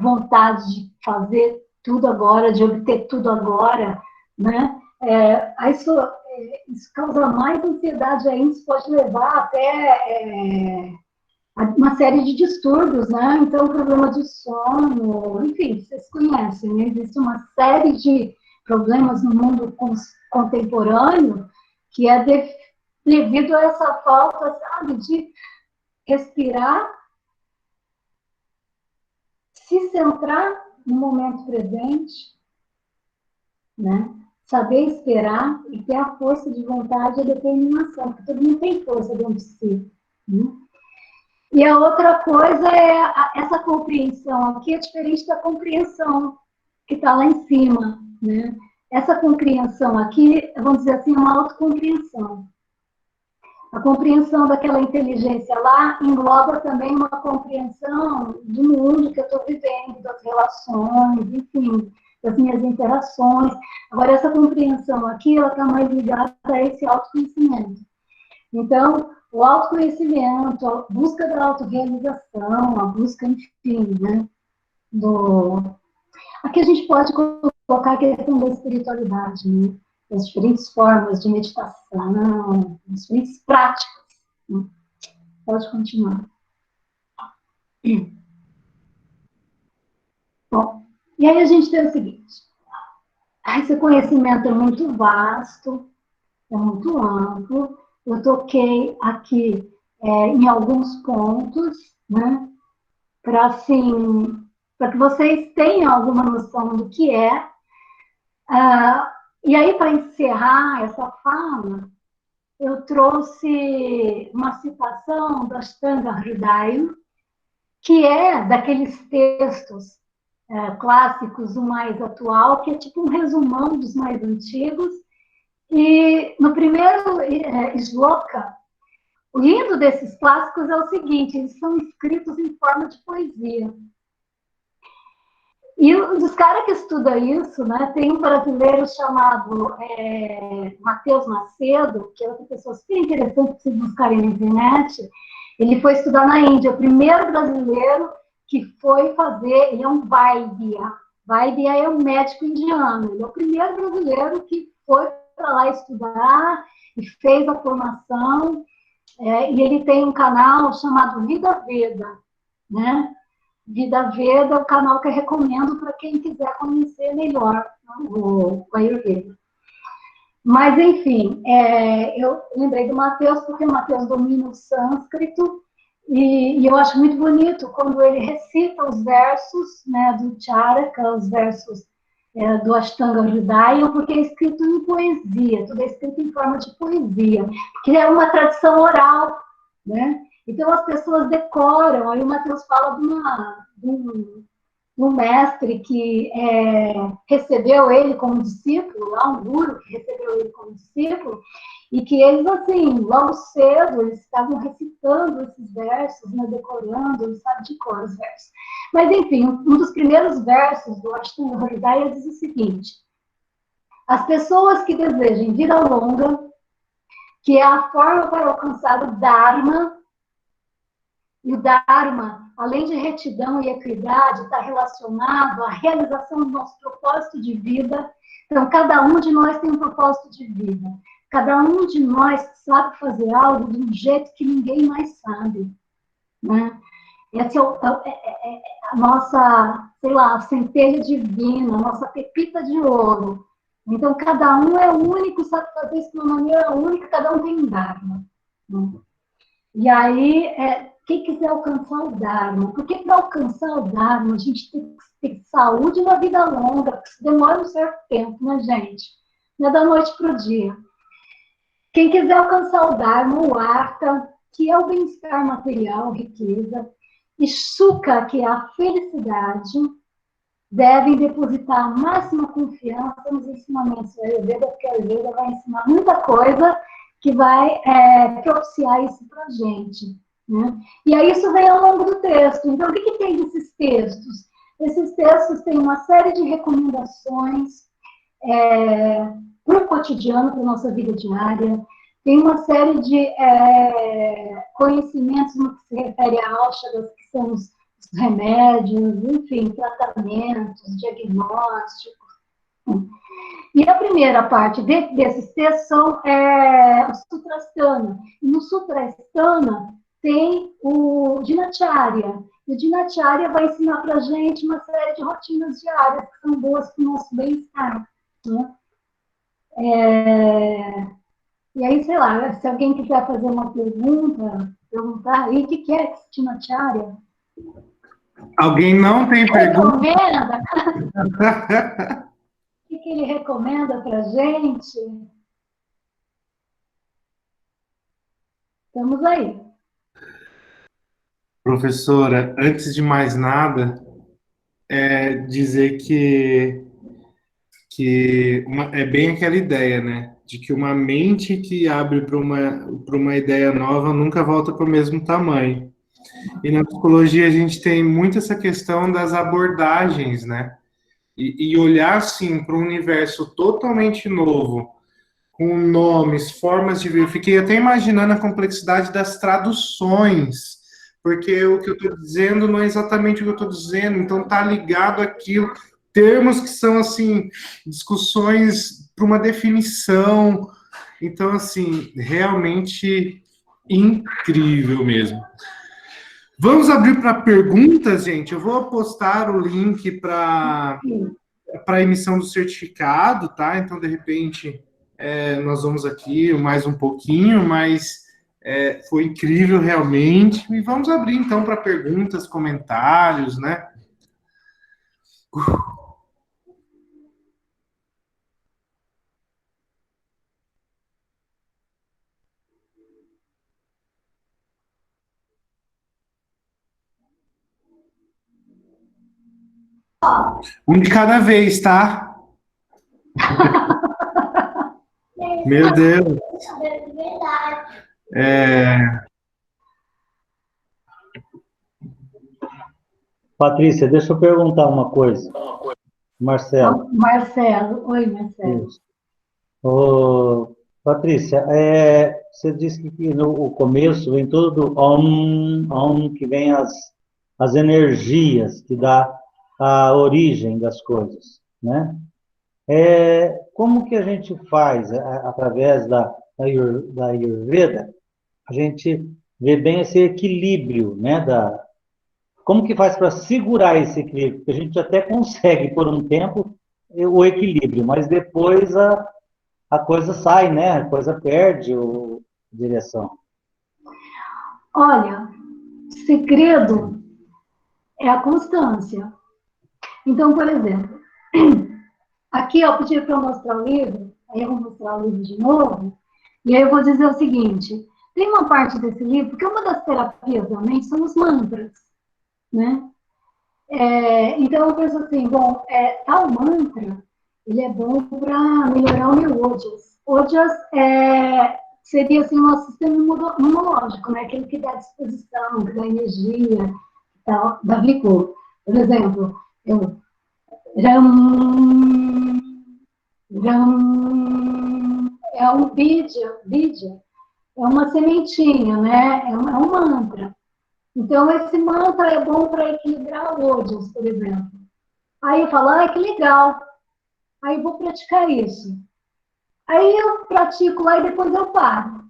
vontade de fazer tudo agora, de obter tudo agora, né? Isso causa mais ansiedade ainda, isso pode levar até uma série de distúrbios, né? Então, problema de sono, enfim, vocês conhecem, né? Existe uma série de problemas no mundo contemporâneo que é devido a essa falta, sabe, de respirar, se centrar no momento presente, né? Saber esperar e ter a força de vontade e a determinação, porque todo mundo tem força dentro de si, né? E a outra coisa é essa compreensão aqui é diferente da compreensão que está lá em cima, né? Essa compreensão aqui, vamos dizer assim, é uma autocompreensão. A compreensão daquela inteligência lá engloba também uma compreensão do mundo que eu estou vivendo, das relações, enfim, das minhas interações. Agora, essa compreensão aqui, ela está mais ligada a esse autoconhecimento. Então, o autoconhecimento, a busca da autorrealização, a busca, enfim, né, Aqui a gente pode colocar a questão da espiritualidade, né? As diferentes formas de meditação, as diferentes práticas. Né? Pode continuar. Bom, e aí a gente tem o seguinte. Esse conhecimento é muito vasto, é muito amplo. Eu toquei aqui em alguns pontos, né? Para assim, para que vocês tenham alguma noção do que é. E aí, para encerrar essa fala, eu trouxe uma citação do Ashtanga Hridaya, que é daqueles textos clássicos, o mais atual, que é tipo um resumão dos mais antigos. E no primeiro shloka, o lindo desses clássicos é o seguinte, eles são escritos em forma de poesia. E os caras que estudam isso, né, tem um brasileiro chamado Matheus Macedo, que é outra pessoa super interessante para vocês buscarem na internet. Ele foi estudar na Índia, o primeiro brasileiro que foi fazer, ele é um Vaidya. Vaidya é um médico indiano, ele é o primeiro brasileiro que foi para lá estudar e fez a formação, e ele tem um canal chamado Vida Veda, né? Vida Veda, o canal que eu recomendo para quem quiser conhecer melhor o Ayurveda. Mas, enfim, eu lembrei do Mateus, porque o Mateus domina o sânscrito, e eu acho muito bonito quando ele recita os versos, né, do Charaka, os versos do Ashtanga Hridaya, porque é escrito em poesia, tudo é escrito em forma de poesia, porque é uma tradição oral, né? Então as pessoas decoram, aí o Mateus fala de um mestre que recebeu ele como discípulo, lá um guru que recebeu ele como discípulo, e que eles, assim, logo cedo, eles estavam recitando esses versos, né, decorando, eles sabem de cor os versos. Mas, enfim, um dos primeiros versos do Ashtanga Hridaya diz o seguinte: as pessoas que desejem vida longa, que é a forma para alcançar o Dharma, e o Dharma, além de retidão e equidade, está relacionado à realização do nosso propósito de vida. Então, cada um de nós tem um propósito de vida. Cada um de nós sabe fazer algo de um jeito que ninguém mais sabe, né? Essa é a nossa, sei lá, centelha divina, a nossa pepita de ouro. Então, cada um é único, sabe fazer isso de uma maneira única, cada um tem um Dharma, né? E aí, quem quiser alcançar o Dharma, porque para alcançar o Dharma, a gente tem que ter saúde na vida longa, porque isso demora um certo tempo, né, gente? Não é da noite para o dia. Quem quiser alcançar o Dharma, o Artha, que é o bem-estar material, riqueza, e Sukha, que é a felicidade, devem depositar a máxima confiança nos ensinamentos do Ayurveda, porque a Ayurveda vai ensinar muita coisa que vai propiciar isso para a gente, né? E aí isso vem ao longo do texto. Então, o que tem desses textos? Esses textos têm uma série de recomendações para o cotidiano, para a nossa vida diária. Tem uma série de conhecimentos no que se refere a aushadhas, que são os remédios, enfim, tratamentos, diagnósticos. E a primeira parte desses textos são o Sutrasthana. E no Sutrasthana tem o Dinacharya. E o Dinacharya vai ensinar para a gente uma série de rotinas diárias que são boas para o nosso bem-estar, né? E aí, sei lá, se alguém quiser fazer uma perguntar aí, o que é esse Dinacharya? Alguém não tem pergunta? Recomenda? O que ele recomenda para a gente? Estamos aí. Professora, antes de mais nada, dizer que é bem aquela ideia, né? De que uma mente que abre para uma ideia nova nunca volta para o mesmo tamanho. E na psicologia a gente tem muito essa questão das abordagens, né? E olhar, assim, para um universo totalmente novo, com nomes, formas de ver. Eu fiquei até imaginando a complexidade das traduções, porque o que eu estou dizendo não é exatamente o que eu estou dizendo, então está ligado àquilo. Termos que são, assim, discussões para uma definição. Então, assim, realmente incrível mesmo. Vamos abrir para perguntas, gente. Eu vou postar o link para a emissão do certificado, tá? Então, de repente, nós vamos aqui mais um pouquinho, mas foi incrível realmente. E vamos abrir, então, para perguntas, comentários, né? Um de cada vez, tá? Meu Deus. Patrícia, deixa eu perguntar uma coisa. Marcelo. Marcelo. Oi, Marcelo. Ô, Patrícia, você disse que no começo vem tudo do Om, que vem as energias, que dá a origem das coisas, né? Como que a gente faz, através da Ayurveda, a gente vê bem esse equilíbrio, né, como que faz para segurar esse equilíbrio? Porque a gente até consegue, por um tempo, o equilíbrio, mas depois a coisa sai, né? A coisa perde a direção. Olha, segredo é a constância. Então, por exemplo, aqui eu pedi para eu mostrar o livro, aí eu vou mostrar o livro de novo, e aí eu vou dizer o seguinte, tem uma parte desse livro, porque uma das terapias da mente são os mantras, né? Então eu penso assim, bom, tal mantra, ele é bom para melhorar o meu ojas. Ojas seria assim, o nosso sistema imunológico, né? Aquele que dá disposição, que dá energia, tal, dá vigor. Por exemplo, Ram, Ram, é um vidya, é uma sementinha, né? É um mantra. Então, esse mantra é bom para equilibrar o ojas, por exemplo. Aí eu falo, que legal. Aí eu vou praticar isso. Aí eu pratico lá e depois eu paro,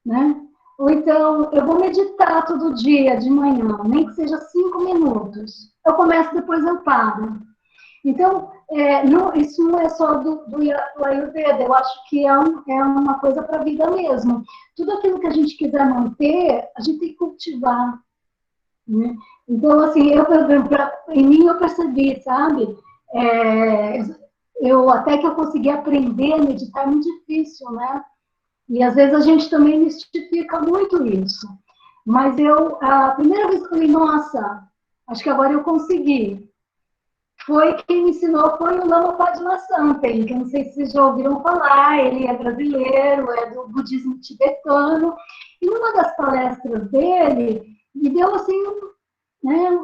né? Ou então, eu vou meditar todo dia, de manhã, nem que seja 5 minutos. Eu começo, depois eu paro. Então, isso não é só do Ayurveda, eu acho que é uma coisa para a vida mesmo. Tudo aquilo que a gente quiser manter, a gente tem que cultivar, né? Então, assim, em mim eu percebi, sabe? Até que eu consegui aprender a meditar é muito difícil, né? E às vezes a gente também mistifica muito isso. Mas a primeira vez que eu falei, nossa, acho que agora eu consegui. Quem me ensinou foi o Lama Padmasambhava, que eu não sei se vocês já ouviram falar, ele é brasileiro, é do budismo tibetano, e numa das palestras dele, me deu assim, né,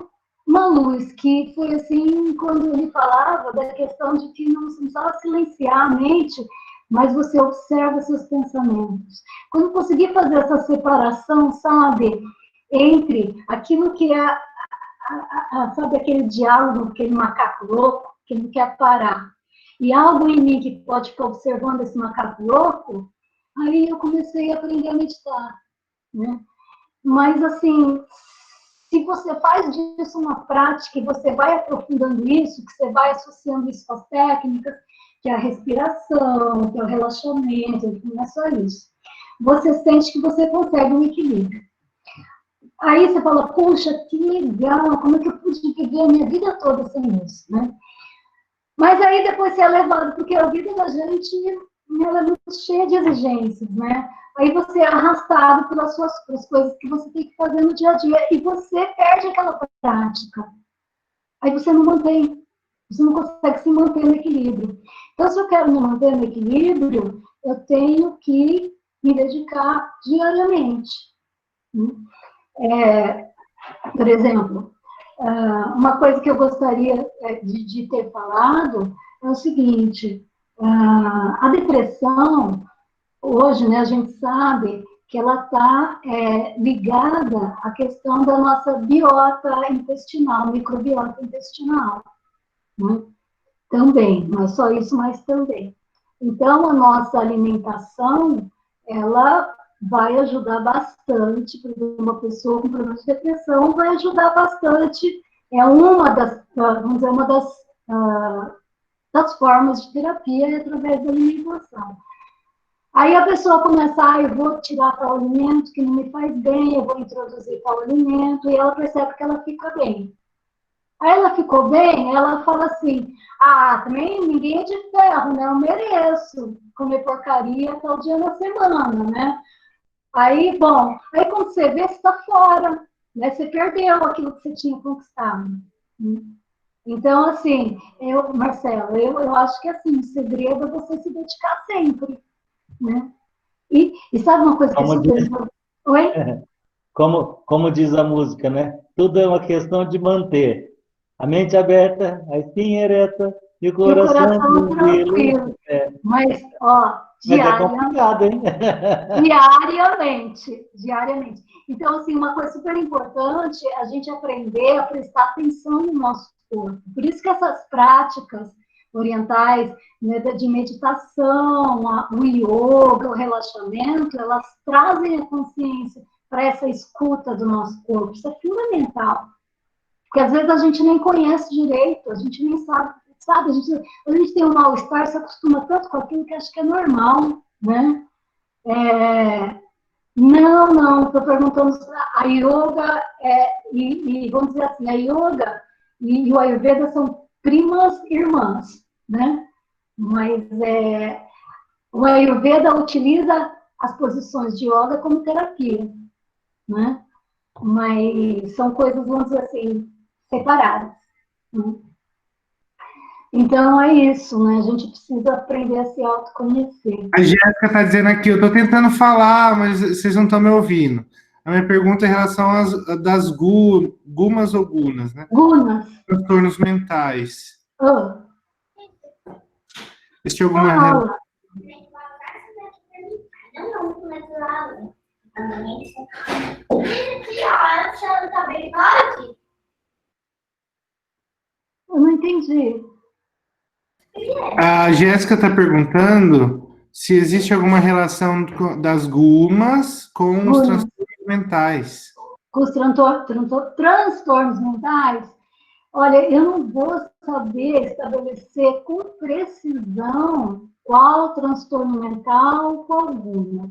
uma luz, que foi assim, quando ele falava da questão de que não precisava silenciar a mente, mas você observa seus pensamentos. Quando eu consegui fazer essa separação, sabe, entre aquilo que é sabe, aquele diálogo, aquele macaco louco, que não quer parar, e algo em mim que pode ficar observando esse macaco louco, aí eu comecei a aprender a meditar, né? Mas, assim, se você faz disso uma prática e você vai aprofundando isso, que você vai associando isso com as técnicas, que é a respiração, que é o relaxamento, que não é só isso, você sente que você consegue um equilíbrio. Aí você fala, poxa, que legal, como é que eu pude viver a minha vida toda sem isso, né? Mas aí depois você é levado, porque a vida da gente, ela é muito cheia de exigências, né? Aí você é arrastado pelas coisas que você tem que fazer no dia a dia e você perde aquela prática. Aí você não mantém, você não consegue se manter no equilíbrio. Então, se eu quero me manter no equilíbrio, eu tenho que me dedicar diariamente, né? Por exemplo, uma coisa que eu gostaria de ter falado é o seguinte, a depressão, hoje, né, a gente sabe que ela está ligada à questão da nossa biota intestinal, microbiota intestinal, né? Também, não é só isso, mas também. Então, a nossa alimentação, ela vai ajudar bastante, por exemplo, uma pessoa com problema de depressão vai ajudar bastante, é uma das, vamos dizer, uma das formas de terapia é através da alimentação. Aí a pessoa começa, eu vou tirar tal alimento que não me faz bem, eu vou introduzir tal alimento, e ela percebe que ela fica bem. Aí ela ficou bem, ela fala assim, também ninguém é de ferro, né? Eu mereço comer porcaria tal dia na semana, né? Aí, bom, aí quando você vê, você está fora, né? Você perdeu aquilo que você tinha conquistado. Então, assim, Marcelo, eu acho que assim, o segredo é você se dedicar sempre, né? E sabe uma coisa que é super... Oi? Como diz a música, né? Tudo é uma questão de manter a mente aberta, a espinha ereta e o coração tranquilo. Mas, Mas é complicado, hein? Diariamente. Então, assim, uma coisa super importante é a gente aprender a prestar atenção no nosso corpo. Por isso que essas práticas orientais, né, de meditação, o yoga, o relaxamento, elas trazem a consciência para essa escuta do nosso corpo. Isso é fundamental, Porque às vezes a gente nem conhece direito, a gente nem sabe, a gente tem um mal-estar, se acostuma tanto com aquilo que acha que é normal, né? Não, estou perguntando, a yoga, vamos dizer assim, a yoga e o Ayurveda são primas irmãs, né? Mas o Ayurveda utiliza as posições de yoga como terapia, né? Mas são coisas, vamos dizer assim, separadas. Né? Então é isso, né? A gente precisa aprender a se autoconhecer. A Jéssica está dizendo aqui, eu estou tentando falar, mas vocês não estão me ouvindo. A minha pergunta é em relação das gumas ou gunas, né? Gunas. Transtornos mentais. Oh. Existe alguma relação? Eu não entendi. A Jéssica está perguntando se existe alguma relação das gumas com os transtornos mentais. Com os transtornos mentais? Olha, eu não vou saber estabelecer com precisão qual transtorno mental, qual guna.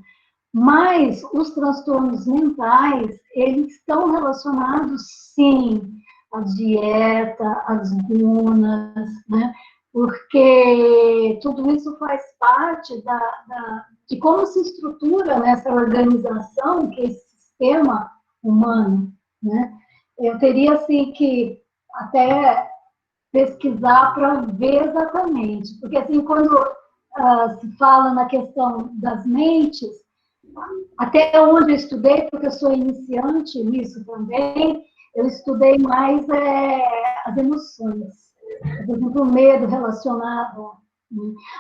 Mas os transtornos mentais, eles estão relacionados, sim, à dieta, às gunas, né? Porque tudo isso faz parte de como se estrutura nessa organização, que é esse sistema humano, né? Eu teria, assim, que até pesquisar para ver exatamente, porque, assim, quando se fala na questão das mentes, até onde eu estudei, porque eu sou iniciante nisso também, eu estudei mais as emoções. Por exemplo, o medo relacionado.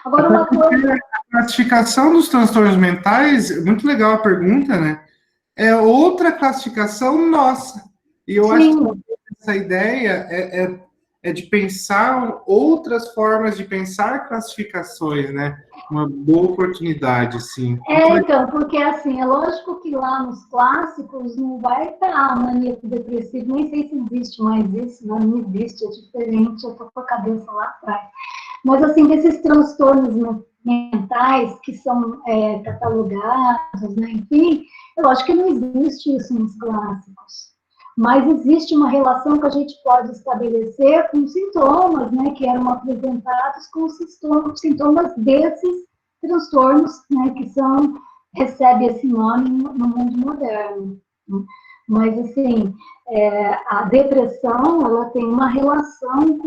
Agora, uma coisa... A classificação dos transtornos mentais, muito legal a pergunta, né? É outra classificação nossa. E eu acho que essa ideia é de pensar outras formas de pensar classificações, né? Uma boa oportunidade, sim. Então, porque assim, é lógico que lá nos clássicos não vai estar maníaco depressivo, nem sei se existe mais isso, não existe, é diferente, eu tô com a cabeça lá atrás. Mas assim, desses transtornos mentais que são catalogados, né? Enfim, eu acho que não existe isso nos clássicos. Mas existe uma relação que a gente pode estabelecer com sintomas, né, que eram apresentados com os sintomas desses transtornos, né, que recebe esse nome no mundo moderno. Mas, assim, a depressão, ela tem uma relação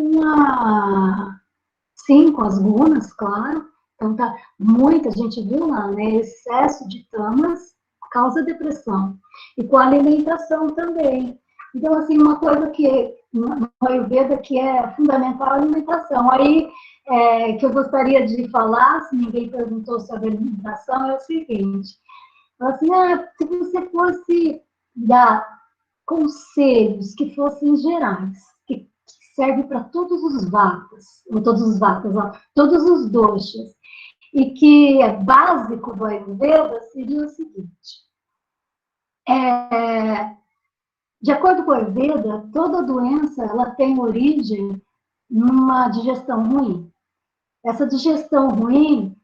sim, com as gunas, claro. Então, muita gente viu lá, né, excesso de tamas causa depressão. E com a alimentação também. Então, assim, uma coisa que no Ayurveda que é fundamental é a alimentação. Aí, que eu gostaria de falar, se ninguém perguntou sobre alimentação, é o seguinte. Assim, se você fosse dar conselhos que fossem gerais, que servem para todos os vatas, todos os doshas, e que é básico do Ayurveda, seria o seguinte. De acordo com o Ayurveda, toda doença ela tem origem numa digestão ruim. Essa digestão ruim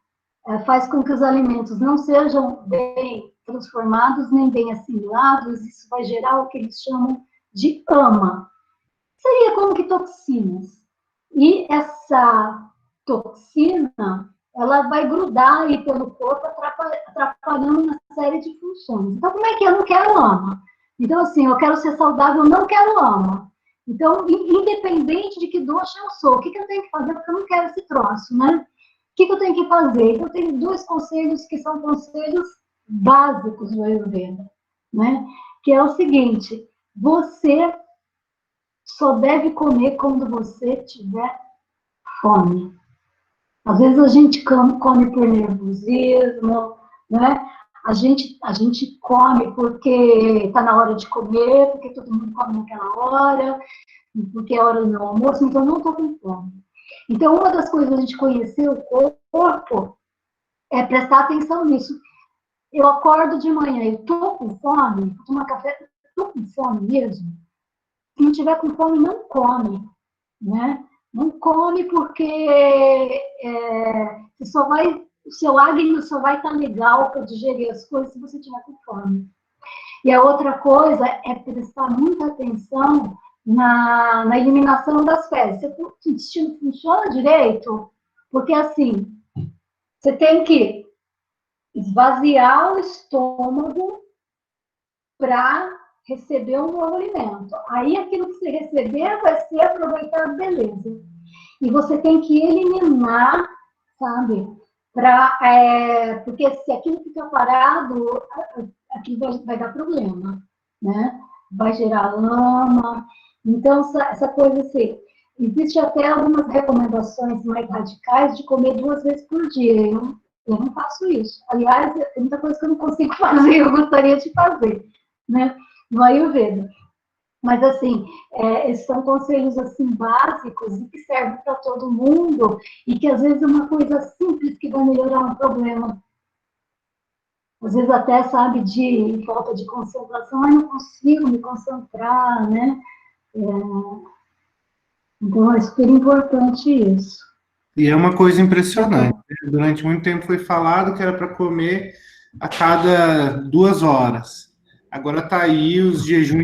faz com que os alimentos não sejam bem transformados, nem bem assimilados. Isso vai gerar o que eles chamam de ama. Seria como que toxinas. E essa toxina, ela vai grudar aí pelo corpo, atrapalhando uma série de funções. Então, como é que eu não quero ama? Então, assim, eu quero ser saudável, eu não quero ama. Então, independente de que dosha eu sou, o que eu tenho que fazer? Porque eu não quero esse troço, né? O que eu tenho que fazer? Então, eu tenho 2 conselhos que são conselhos básicos do Ayurveda, né? Que é o seguinte, você só deve comer quando você tiver fome. Às vezes a gente come por nervosismo, né? A gente come porque está na hora de comer, porque todo mundo come naquela hora, porque é hora do almoço, então não estou com fome. Então, uma das coisas a gente conhecer o corpo é prestar atenção nisso. Eu acordo de manhã, eu estou com fome, vou tomar café, estou com fome mesmo? Se não tiver com fome, não come, né? Não come porque o seu Agni só vai estar legal para digerir as coisas se você tiver com fome. E a outra coisa é prestar muita atenção na eliminação das fezes. O intestino funciona direito? Porque, assim, você tem que esvaziar o estômago para receber um novo alimento. Aí, aquilo que você receber vai ser aproveitado, beleza. E você tem que eliminar, sabe? Porque se aquilo fica parado, aquilo vai dar problema, né? Vai gerar lama. Então, essa coisa assim, existe até algumas recomendações mais radicais de comer 2 vezes por dia. Eu não faço isso. Aliás, tem muita coisa que eu não consigo fazer, eu gostaria de fazer, né? No Ayurveda. Mas, assim, esses são conselhos, assim, básicos e que servem para todo mundo e que, às vezes, é uma coisa simples que vai melhorar um problema. Às vezes, até, sabe, de falta de concentração, eu não consigo me concentrar, né? Então, é super importante isso. E é uma coisa impressionante. Durante muito tempo foi falado que era para comer a cada 2 horas. Agora está aí o jejum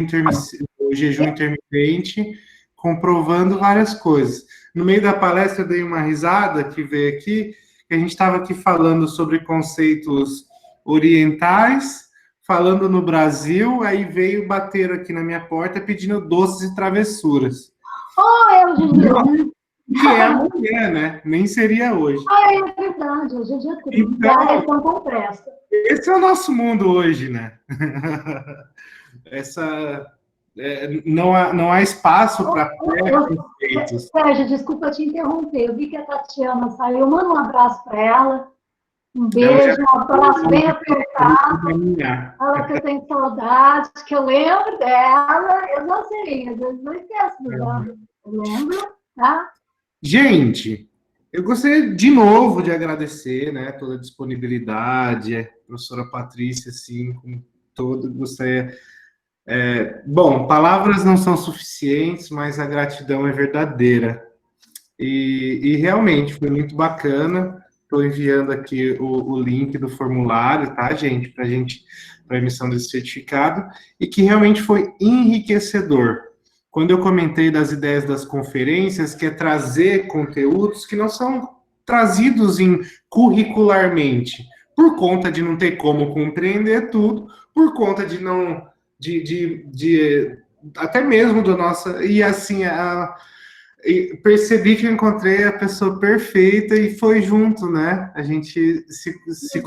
intermitente comprovando várias coisas. No meio da palestra eu dei uma risada que veio aqui, que a gente estava aqui falando sobre conceitos orientais, falando no Brasil, aí veio bater aqui na minha porta pedindo doces e travessuras. Eu, Juliana. Que é amanhã, né? Nem seria hoje. É verdade, hoje é dia 30. Então, com pressa. Esse é o nosso mundo hoje, né? Não há espaço para preconceitos. Sérgio, desculpa te interromper. Eu vi que a Tatiana saiu. Manda um abraço para ela. Um beijo, um abraço bem apertado. Fala que eu tenho saudade, que eu lembro dela. Eu não sei, às vezes não esqueço dela. Eu lembro, tá? Gente, eu gostaria de novo de agradecer, né, toda a disponibilidade, a professora Patrícia, assim, com todo, gostaria... Bom, palavras não são suficientes, mas a gratidão é verdadeira. E realmente foi muito bacana. Estou enviando aqui o link do formulário, tá, gente? Para emissão desse certificado, e que realmente foi enriquecedor. Quando eu comentei das ideias das conferências, que é trazer conteúdos que não são trazidos curricularmente, por conta de não ter como compreender tudo, por conta de não... até mesmo da nossa... E assim, percebi que eu encontrei a pessoa perfeita e foi junto, né? A gente se assim,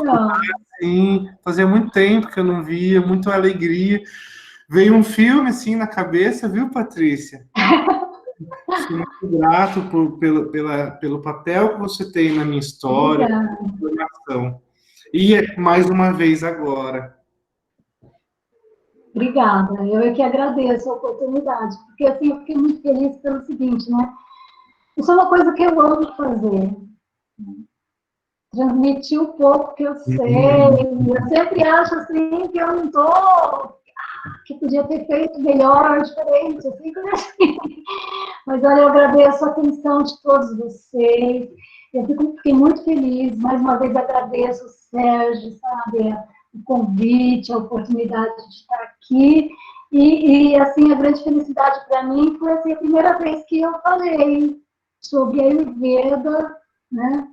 fazia muito tempo que eu não via, muita alegria. Veio um filme, assim, na cabeça, viu, Patrícia? Sou muito grato pelo papel que você tem na minha história, na formação. E, mais uma vez, agora. Obrigada. Eu é que agradeço a oportunidade, porque, assim, eu fiquei muito feliz pelo seguinte, né? Isso é uma coisa que eu amo fazer. Transmitir um pouco que eu sei. Eu sempre acho, assim, que eu não estou... que podia ter feito melhor, diferente, assim. Mas, olha, eu agradeço a atenção de todos vocês. Eu fiquei muito feliz. Mais uma vez, agradeço o Sérgio, sabe, o convite, a oportunidade de estar aqui. E assim, a grande felicidade para mim foi assim, a primeira vez que eu falei sobre a Ayurveda, né?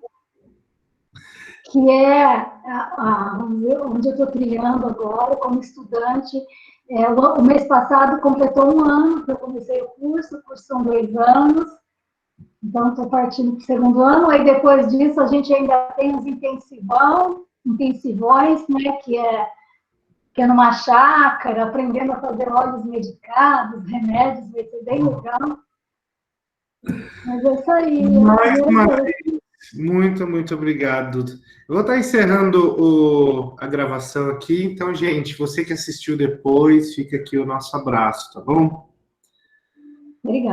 Que é onde eu estou trilhando agora como estudante. O mês passado completou 1 ano que eu comecei o curso são 2 anos, então estou partindo para o 2º ano, aí depois disso a gente ainda tem os intensivões, né, que é numa chácara, aprendendo a fazer óleos medicados, remédios, vai ser bem legal. Mas é isso aí. Mais uma vez, muito obrigado. Eu vou estar encerrando a gravação aqui, então, gente, você que assistiu depois, fica aqui o nosso abraço, tá bom? Obrigada.